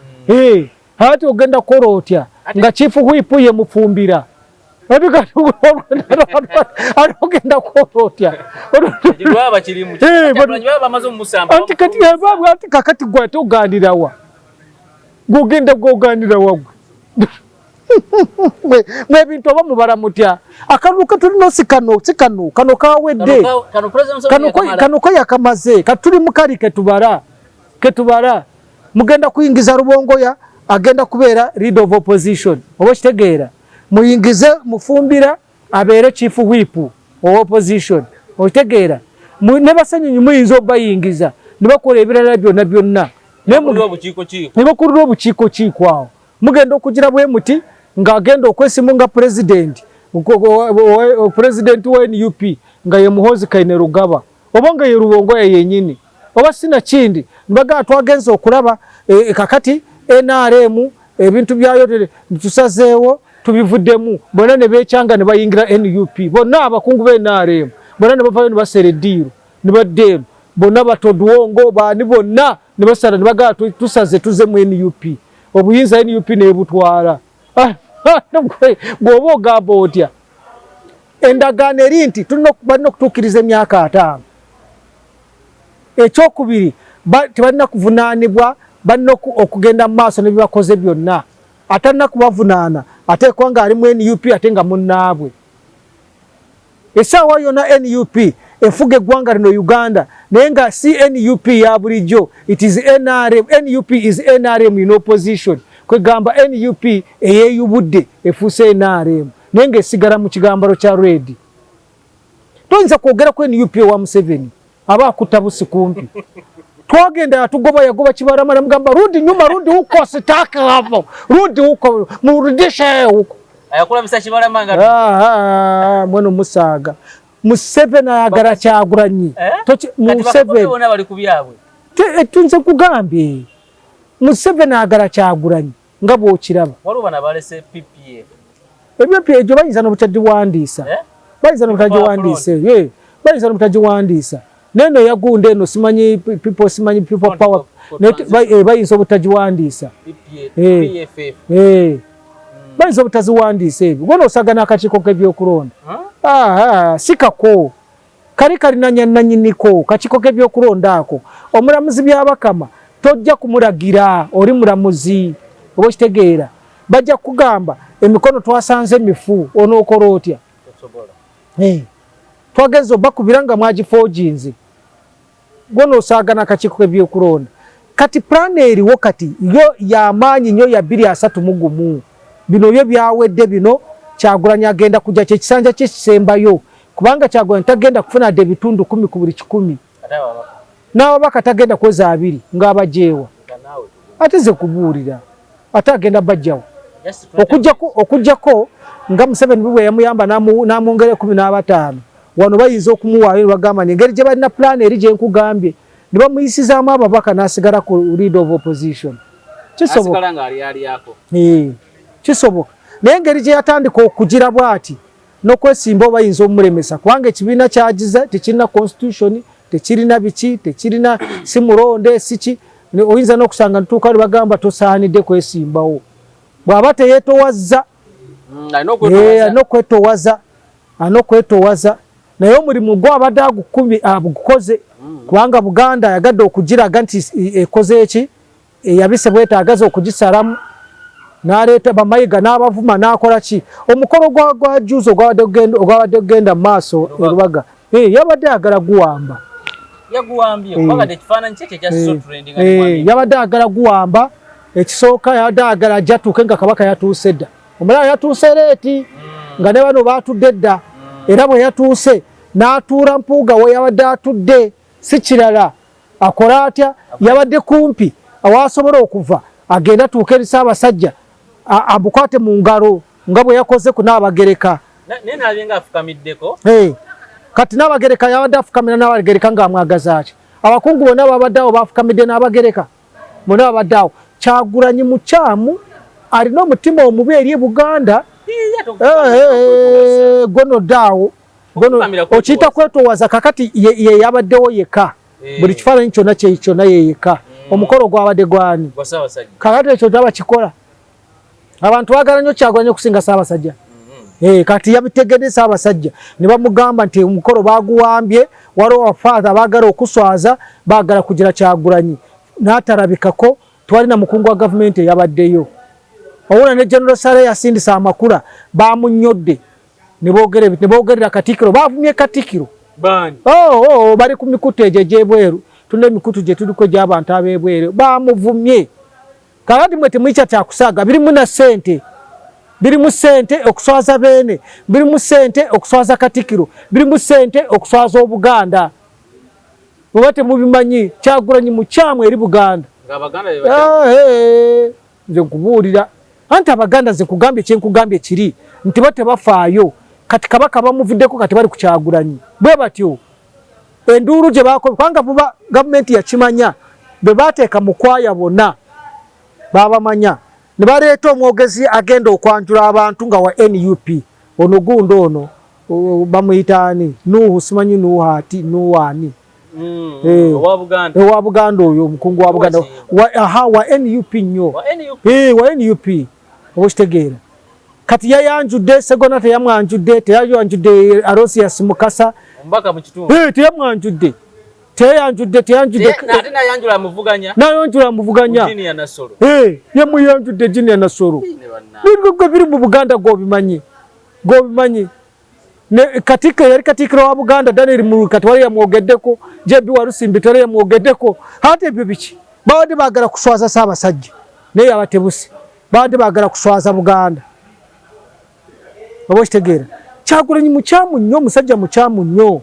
hati ogenda korotya nga chief whip ye Mufumbira agenda korotya anti kakati gwate oganirawa gugenda goganirawa mwe bintu abamu baramutya akanuka tulino sikano kano kawedde kano ko yakamaze katuli mukali ketubara mugenda kuyingiza Rubongoya agenda kubeera leader of opposition obo kitegeera muyingize Mufumbira abeere chief whip of opposition okitegeera ne basanyu muyinzo bayingiza ne bakola ebirala byonna ne bakulira obukiiko kiikwawo mugenda okugira bwe muti nga agenda okwesimunga president wa NUP nga ye Muhoozi Kainerugaba oba nga ye Rubongoya yenyini oba sina kindi nibaga twagenza okulaba kakati NRM ebintu byayo tusazeewo tubivuddemu bona ne bekyanga ne bayingira NUP bona abakungu be NRM bona ne bavayo ne basere diiro ne baddemu bona batodwongo bani bonna ne basara ne baga tusaze tuze mu NUP obuyinza NUP ne butwala bwoba ogamba otya endagaano eri nti tulina okutuukiriza emyaka 5 ekyokubiri tebalina kuvunaanibwa balina okugenda mu maaso ne bibakoze byonna atalina kubavunaana ateekwa nga ali mu NUP ate nga munnaabwe essaawa yonna NUP efuga eggwanga lino Uganda naye nga si NUP ya bulijjo it is NRM. NUP is NRM in opposition kwegamba NUP eyeyubudde efuuse NRM naye nga esigala mu kigambalo kya red. Toyinza kwogera ku NUP wa Museveni aba akutta busi kumpi twagenda yatugoba yagoba Kibarama namugamba rudi nyuma rudi huko sitaki hapo rudi huko murudishe huko ayakula bisa Kibarama nga mwana Musaga Museveni ayagala Kyagulanyi Museveni bona bali kubyabwe tunze kugambye Museveni ayagala Kyagulanyi nga bw'okiraba waliwo bana balese PPF ebyo bayinza n'obutagiwandiisa bayinza n'obutagiwandiisa bayinza n'obutagiwandiisa neno yagunde eno simanyi people power bayinza obutagiwandiisa bayinza obutaziwandiisa ebyo gwona osagana akakiiko k'ebyokulonda sikako kali nanyiniko kakiiko k'ebyokulonda ako omulamuzi byabakama tojja kumulagira oli mulamuzi oba kitegeera bajja kugamba emikono twasanze mifu onookola otya twagenza obakubira nga mwagifojinze gwona osagana akakiiko k'ebyokulonda kati plan eriwo kati yo yamaanyi nnyo ya 231 bino byo byawedde bino Kyagulanyi agenda kujja kyekisanja kyekisembayo kubanga Kyagulanyi tagenda kufuna de bitundu 10 ku buli 100 n'ababaka tagenda kweza 2 ng'abajeewa ate ze kubuulira ate agenda bajjawo okujjako nga Museveni bwe yamuyamba n'amwongera 15 wano bayinza okumuwaayo bagamba engeri gye balina plan eri gye nkugambye ne bamuyisizaamu ababaka n'asigala ku leader of opposition kisoboka naye engeri gye yatandika okugira bw'ati n'okwesimba bayinza omulemesa kubanga ekibiina kyagiza tekirina constitution tekirina biki tekirina si mulonde siki oyinza n'okusanga ntuuka ne bagamba tosaanidde kwesimbawo bw'aba teyeetowazza anokwetowaza naye omulimu gwo abadde agukoze kubanga Buganda yagadde okugiraga nti ekoze eki yabise bwetaagaza okugisalamu n'aleeta bamayiga n'abavuma n'akola ki omukolo gwa juuzo ogwabadde kugenda mu maaso erubaga yabadde agala guwamba yabadde agala guwamba ekisooka yabadde agala jatuuke nga Kabaka yatuuse dda omulala yatuuse leeti nga ne bano baatudde dda era bwe yatuuse n'atuula Mpuuga we yabadde atudde si kirala akola atya yabadde kumpi awaasobola okuva agenda tuuka eri Ssaabasajja abukwate mu ngalo nga bwe yakoze ku Nnaabagereka nalabye nga afukamiddeko kati n'abagereka yabadde afukamira n'abagereka ng'amwagaza ki abakungu bonna babaddeawo bafukamidde n'abagereka bonna babaddeawo Kyagulanyi mukyamu alina omutima omubi eri Buganda gono daawo okiyita kwetoowaza kakati ye yabaddewo yeka buli kifaananyi kyonna yeyeka omukolo gwabadde gwani kakati ekyo tabakikola abantu baagala nnyo Kyagulanyi okusinga Ssaabasajja kati yabitegedde Ssaabasajja ne bamugamba nti omukolo baaguwambye waliwo abafaatha baagala okuswaza baagala kugira Kyagulanyi n'atalabikako twalina mukungu wa gavumenti eyabaddeyo owona ne General Sale yasindisa amakula bamunyodde ne boogerera Katikkiro baavumye Katikkiro bali ku mikutu egyo egy'ebweru tulina emikutu gye tuliko egy'abantu ab'ebweru baamuvumye kakati mwe temuyita kyakusaaga birimu na ssente birimu ssente okuswaza Beene birimu ssente okuswaza Katikkiro birimu ssente okuswaza Obuganda oba temubimanyi Kyagulanyi mukyamu eri Buganda nze nkubuulira anti Abaganda nze nkugambye kyenkugambye kiri nti bo tebafaayo kati Kabaka bamuvuddeko kati bali ku Kyagulanyi bwe batyo enduulu gye bakoze kubanga vuba gavumenti yakimanya bwe baateeka mu kwaya bonna babamanya ne baleeta omwogezi agenda okwanjula abantu nga wa NUP ono gundo ono bamuyitaani Nuhu simanyi Nuhati Nuwani wa Buganda oyo omukungu wa Buganda wa NUP nnyo wa NUP obukitegeera kati yayanjudde Segona teyamwanjudde teyayanjudde Arosias Mukasa mbaka mu kitundu teyamwanjudde nate nayanjula muvuganya jini ya Nasoro yamuyanjudde jini ya Nasoro biri mu Buganda gobimanyi ne Katikkiro yali Katikkiro wa Buganda Daniel Mulu kati wali yamwogeddeko Jebi Walusimbi tale yamwogeddeko ate ebyo biki bawadde baagala kuswaza Ssaabasajja naye abatebusi bawadde baagala kuswaza Buganda obakitegeera Kyagulanyi mukyamu nnyo omusajja mukyamu nnyo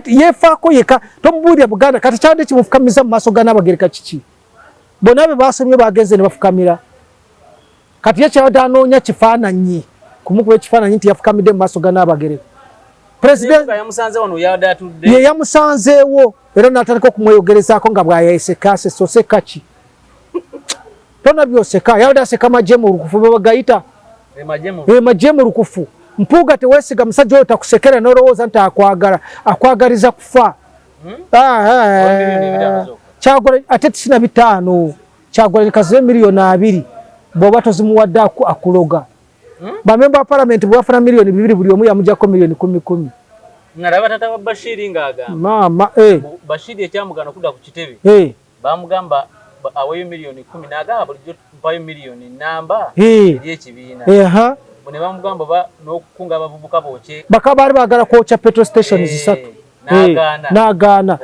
yefaako yeka tomubuulira Buganda kati kyadde kimufukamiza mu maaso ga n'abagereka kiki bonna be baasomye bagenze ne bafukamira kati ye kyabadde anoonya kifaananyi kumukuba ekifaananyi nti yafukamidde mu maaso ga n'abagereka President ye yamusanzeewo era n'atandika okumweyogerezaako nga bw'ayayeseka sesoseka ki tonna byoseka yabadde aseka majemu olukufu be bagayita majemu olukufu mpuuga teweesiga musajja oyo takusekera n'olowooza nti akwagaliza kufa Kyagulanyi ate tisina 5 Kyagulanyi kazibe $2,000,000 bw'oba tozimuwadde akuloga bamemba wa Parliament bwafuna $2,000,000 buli omu yamugyako $10,000 ngalaba tata wa Bashiri ng'agamba maama Bashiri ekyamugana okudda ku kitebe bamugamba aweyo $10,000,000 n'agamba bulijjo mpayo $1,000,000 namba ery'ekibiina ne bamugamba n'okukunga abavubuka bookye bakaba baali baagala kwokya petrol stations 3 n'agaana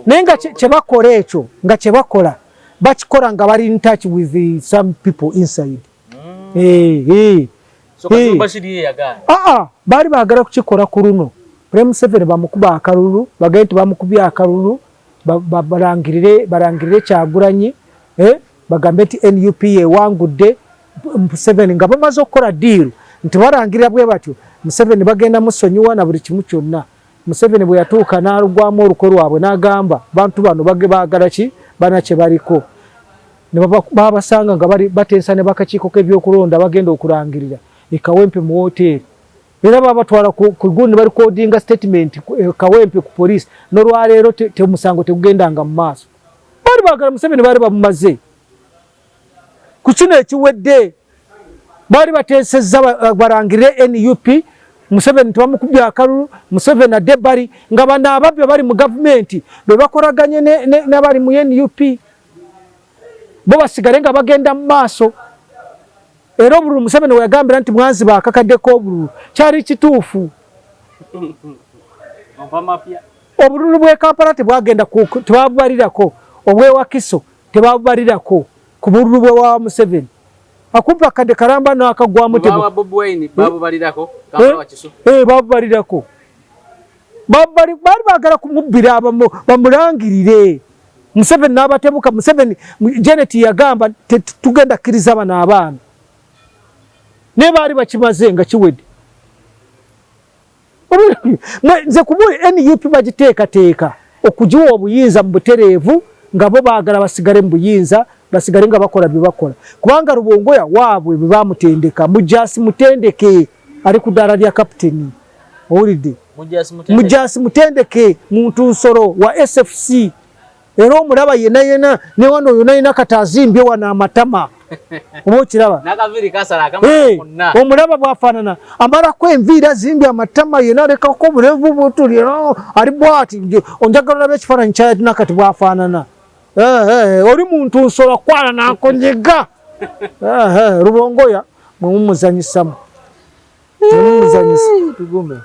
naye nga kyebakola ekyo nga kyebakola bakikola nga bali in touch with some people inside baali baagala kukikola ku luno Prime 7 bamukuba akalulu bagende nti bamukubye akalulu balangirire Kyagulanyi bagambe nti NUP ewangudde Museveni nga bamaze okukola deal nti barangirira bwe batyo Museveni bagenda musonyiwa na buli kimu kyonna Museveni bwe yatuuka n'alugwamu oluko lwabwe n'agamba bantu bano baagala ki bana kye baliko ne babasanga nga bateesa ne bakakiiko k'ebyokulonda bagenda okulangirira Kawempe mu hoteeri era babatwala ku gundi bali kodinga statement Kawempe ku police n'olwaleero musango tegugendanga mu maaso bali baagala Museveni baali bamumaze ku kino ekiwedde baali bateesezza barangirire NUP Museveni tebamukubye akalulu Museveni adde bali nga bano ababbi bali mu gavumenti be bakolaganye n'abali mu NUP bo basigale nga bagenda mu maaso era obululu Museveni we yagambira nti mwanzi baakakaddeko obululu kyali kituufu obululu bw'e Kampala tebwagenda tebabubalirako obw'ewakiso tebabubalirako ku bululu bwa Museveni akumpa akadde kalamba n'akagwamu babubalirako baali baagala kumubbira bamulangirire Museveni n'abatebuka Museveni Janet yagamba tugenda kkiriza bano abaana ne baali bakimaze nga kiwedde nze kubuli NUP bagiteeka okujiwa obuyinza mu butereevu nga bo baagala basigale mu buyinza basigale nga bakola bye bakola kubanga Rubongoya waabwe bwe bamutendeka Mujasi Mutendeke ali ku ddala lya kapiteni owulidde Mujasi Mutendeke muntu nsolo wa SFC era omulaba yena ne wano yona katazimbye wana amatama omukiraba nakaviri kasala akamonna omulaba bwafanana amara ko envira zimbye amatama yena leka ko bulevu butuli ali bwati onjagala bekifananyi kya nakati bwafanana oli muntu nsolo kwala nakonjega Rubongoya mumuzanyisamu Tugume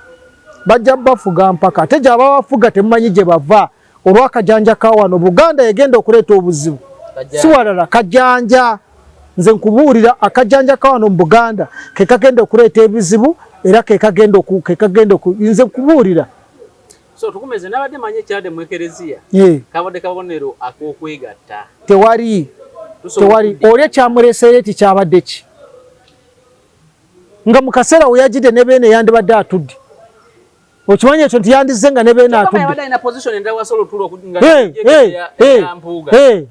bajja bafuga mpaka ate jaba bafuga temanyi je bava olwakajanja kawano Buganda yagenda okuleeta obuzibu siwalala kajanja nze nkubuulira akajanja kawano mu Buganda ke kagenda okuleeta ebizibu era ke kagenda nze nkubuulira so tukumeze nabadde manye kyade mu ekereziya kabadde kabonero akokwegatta tewali olye kyamuleesera eti kyabadde ki nga mu kaseera we yagidde ne beene yandibadde atudde okimanyi ekyo nti yandize nga ne beene atudde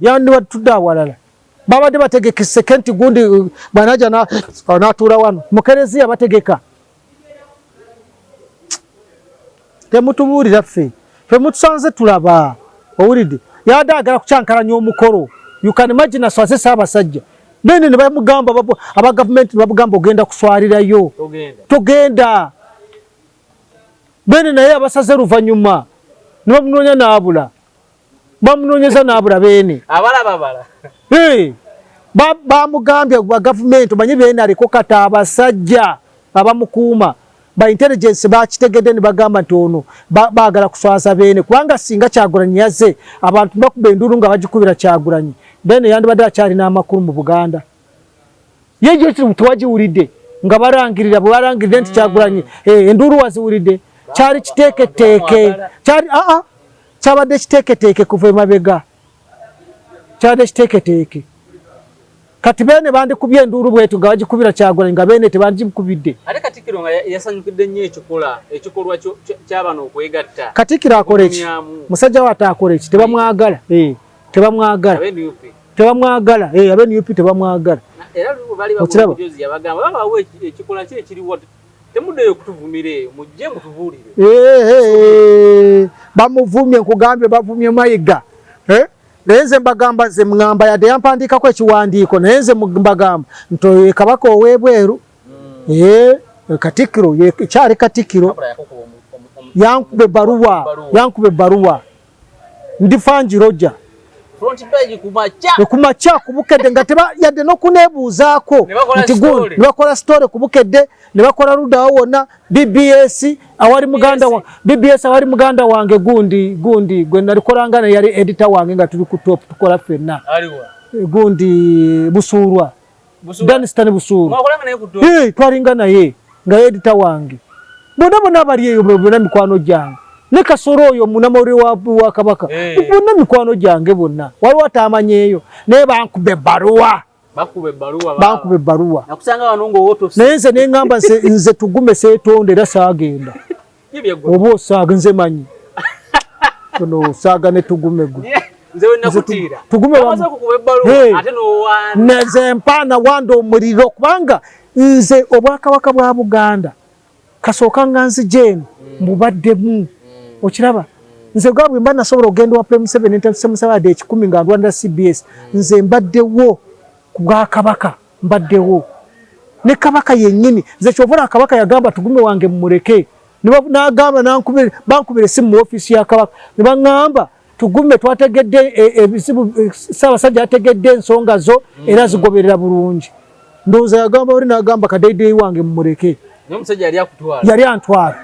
yandibadde tudde awalala babadde bategekese kenti gundi bwanaja n'atuula wano mu kereziya bategeka temutubuulira ffe mutusanze tulaba owulidde yadde agala kucyankalanya omukolo you can imagine aswaze Ssaabasajja bene ne bamugamba aba government ne bamugamba ogenda kuswalirayo togenda bene naye abasaze luvannyuma ne bamunoonya n'abula bamunoonyeza n'abula bene bamugambye ba government omanyi bene aliko kata abasajja abamukuuma ba intelligence bakitegedde ne bagamba nti ono baagala kuswaza bene kubanga singa Kyagulanyi yazze abantu bakuba enduulu nga bagikubira Kyagulanyi bene yandibadde akyalina amakulu mu Buganda yejo tewagiwulidde nga barangirira bwe barangirira nti Kyagulanyi enduulu waziwulidde kyali kiteeketeeke kyali kyabadde kiteeketeeke kuva emabega kyabadde kiteeketeeke kati bene bandikubye enduulu bwetu nga bagikubira Kyagulanyi nga bene tebagikubidde ate Katikkiro nga yasanyukidde nnyo ekikolwa ky'abano okwegatta Katikkiro akola eki musajja we ataakola eki tebamwagala tebamwagala abe NUP tebamwagala era bali bamujozi yabagamba babawo ekikola kye ekiriwo temuddeyo kutuvumire mujje mutubuulire bamuvumye nkugambye bavumye Mayiga naye nze mbagamba nze mŋŋamba yadde yampandiikako ekiwandiiko naye nze mbagamba nti Kabaka ow'ebweru Katikkiro kyali Katikkiro yankube ebbaluwa ndi Fangi Roger kumakya kubukedde nga yadde n'okuneebuuzaako nti gundi ne bakola story kubukedde ne bakola ludawo wonna BBS awali muganda wange gundi gwe nalikolanga naye yali editor wange nga tuli ku top tukola ffenna gundi Busuulwa Danistan Busuulwa twalinga naye nga editor wange bonna abali eyo bonna mikwano gyange ne Kasoro oyo munamawulire wa Kabaka bonna mikwano gyange bonna waliwo atamanyeeyo naye bankube ebbaluwa naye nze neŋŋamba nze Tugume seetonda era saagenda oba osaaga nze manyi ono osaaga ne Tugume gwe nze mpaana wanda omuliro kubanga nze Obwakabaka bwa Buganda kasooka nga nzijeeno mbubaddemu okiraba nze gwabwe mba nasobola ogenda wa Prime 7 ntasemusabadde 10 nga ndwanira CBS nze mbaddewo ku Bwakabaka mbaddewo ne Kabaka yennyini nze kyovula Kabaka yagamba Tugume wange mumuleke n'agamba bankubira essimu mu ofiisi ya Kabaka ne baŋŋamba Tugume twategedde ebizibu Ssaabasajja yategedde ensonga zo era zigoberera bulungi ndowooza yagamba oli n'agamba kadeideyi wange mumuleke yali antwala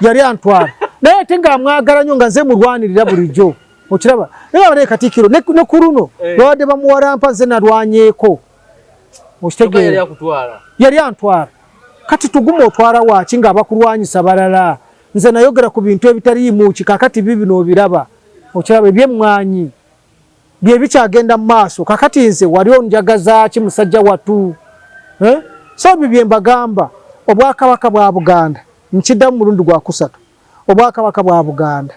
yali antwala naye ate ng'amwagala nnyo nga nze mulwanirira bulijjo okiraba naye abadde Katikkiro ne ku luno babadde bamuwalampa nze nalwanyeeko okitegeera yali antwala kati Tugume otwala waaki ng'abakulwanyisa balala nze nayogera ku bintu ebitaliimu kakati bibino obiraba okiraba ebyemmwanyi bye bikyagenda mu maaso kakati nze wali onjagazaaki musajja watu so bibye mbagamba Obwakabaka bwa Buganda nkiddamu mulundi gwa kusatu Obwakabaka bwa Buganda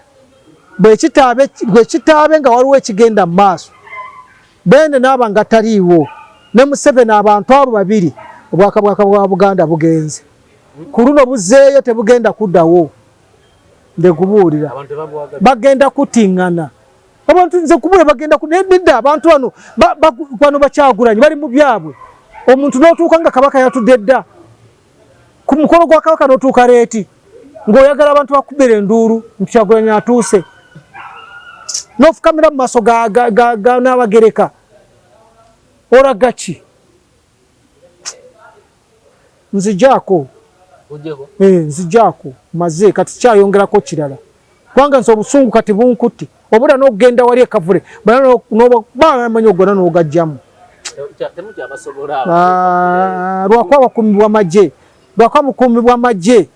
bwe kitaabe nga waliwo ekigenda mu maaso bene n'aba nga taliiwo ne Museveni abantu abo babiri Obwakabaka bwa Buganda bugenze ku luno buzeeyo tebugenda kuddawo ndekubuulira bagenda kutiŋŋana abantu nze kubula bagenda nedda abantu bano Bakyagulanyi bali mu byabwe omuntu n'otuuka nga kabaka yatudde dda ku mukolo gwa kabaka n'otuuka leeti ng'oyagala abantu bakubira enduulu nti Kyagulanyi atuuse n'ofukamira mu maaso ga Naabagereka olaga ki nzijaako nzijaako maze kati kyayongerako kirala kubanga nze obusungu kati bunkutte obula n'okugenda wali ekavule bamanyi ogona n'ogajjamu lwakwa abakuumi bw'amagye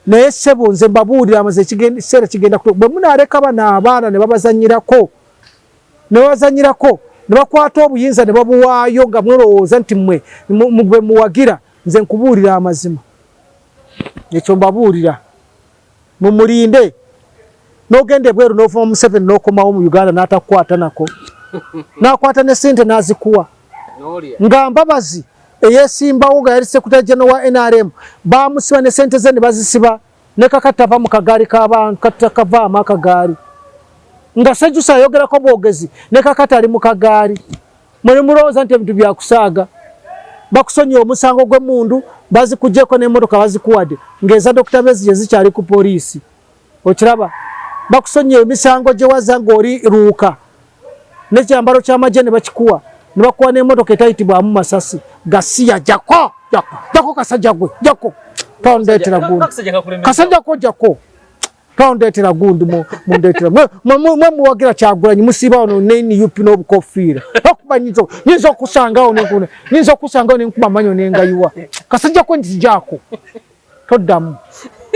naye ssebo nze mbabuulira amaze ekiseera kigenda bwe munaaleka bano abaana ne babazanyirako ne bakwata obuyinza ne babuwaayo nga mulowooza nti mmwe bwe muwagira nze nkubuulira amazima ekyo mbabuulira mumulinde n'ogenda ebweru n'ova Museveni n'okomawo mu Uganda n'atakukwata nako n'akwata ne ssente n'azikuwa nga Mbabazi eyeesimbawo nga yali Secretary General wa NRM bamusiba ne ssente ze ne bazisiba ne kakati ava mu kagaali k'abantu katakavaamu akagaali nga Sejjusa ayogerako bwogezi ne kakati ali mu kagaali mwe mulowooza nti ebintu byakusaaga bakusonye omusango gw'emmundu bazikugyeko n'emmotoka bazikuwadde ng'eza Dr. Besigye zikyali ku poliisi okiraba bakusonye emisango gye waza ng'oli luuka n'ekyambalo ky'amagye ne bakikuwa ne bakuwa n'emmotoka etayitibwamu masasi gasiya jako kasajja gwe jako tondeetera gundi kasajja ko jako tondeetera gundi mundeetera mwe muwagira Kyagulanyi musiiba ono n'NUP n'obukofiira okuba nyinza okusangawo n'enkuba amanyo n'engayiwa kasajja ko nti jako toddamu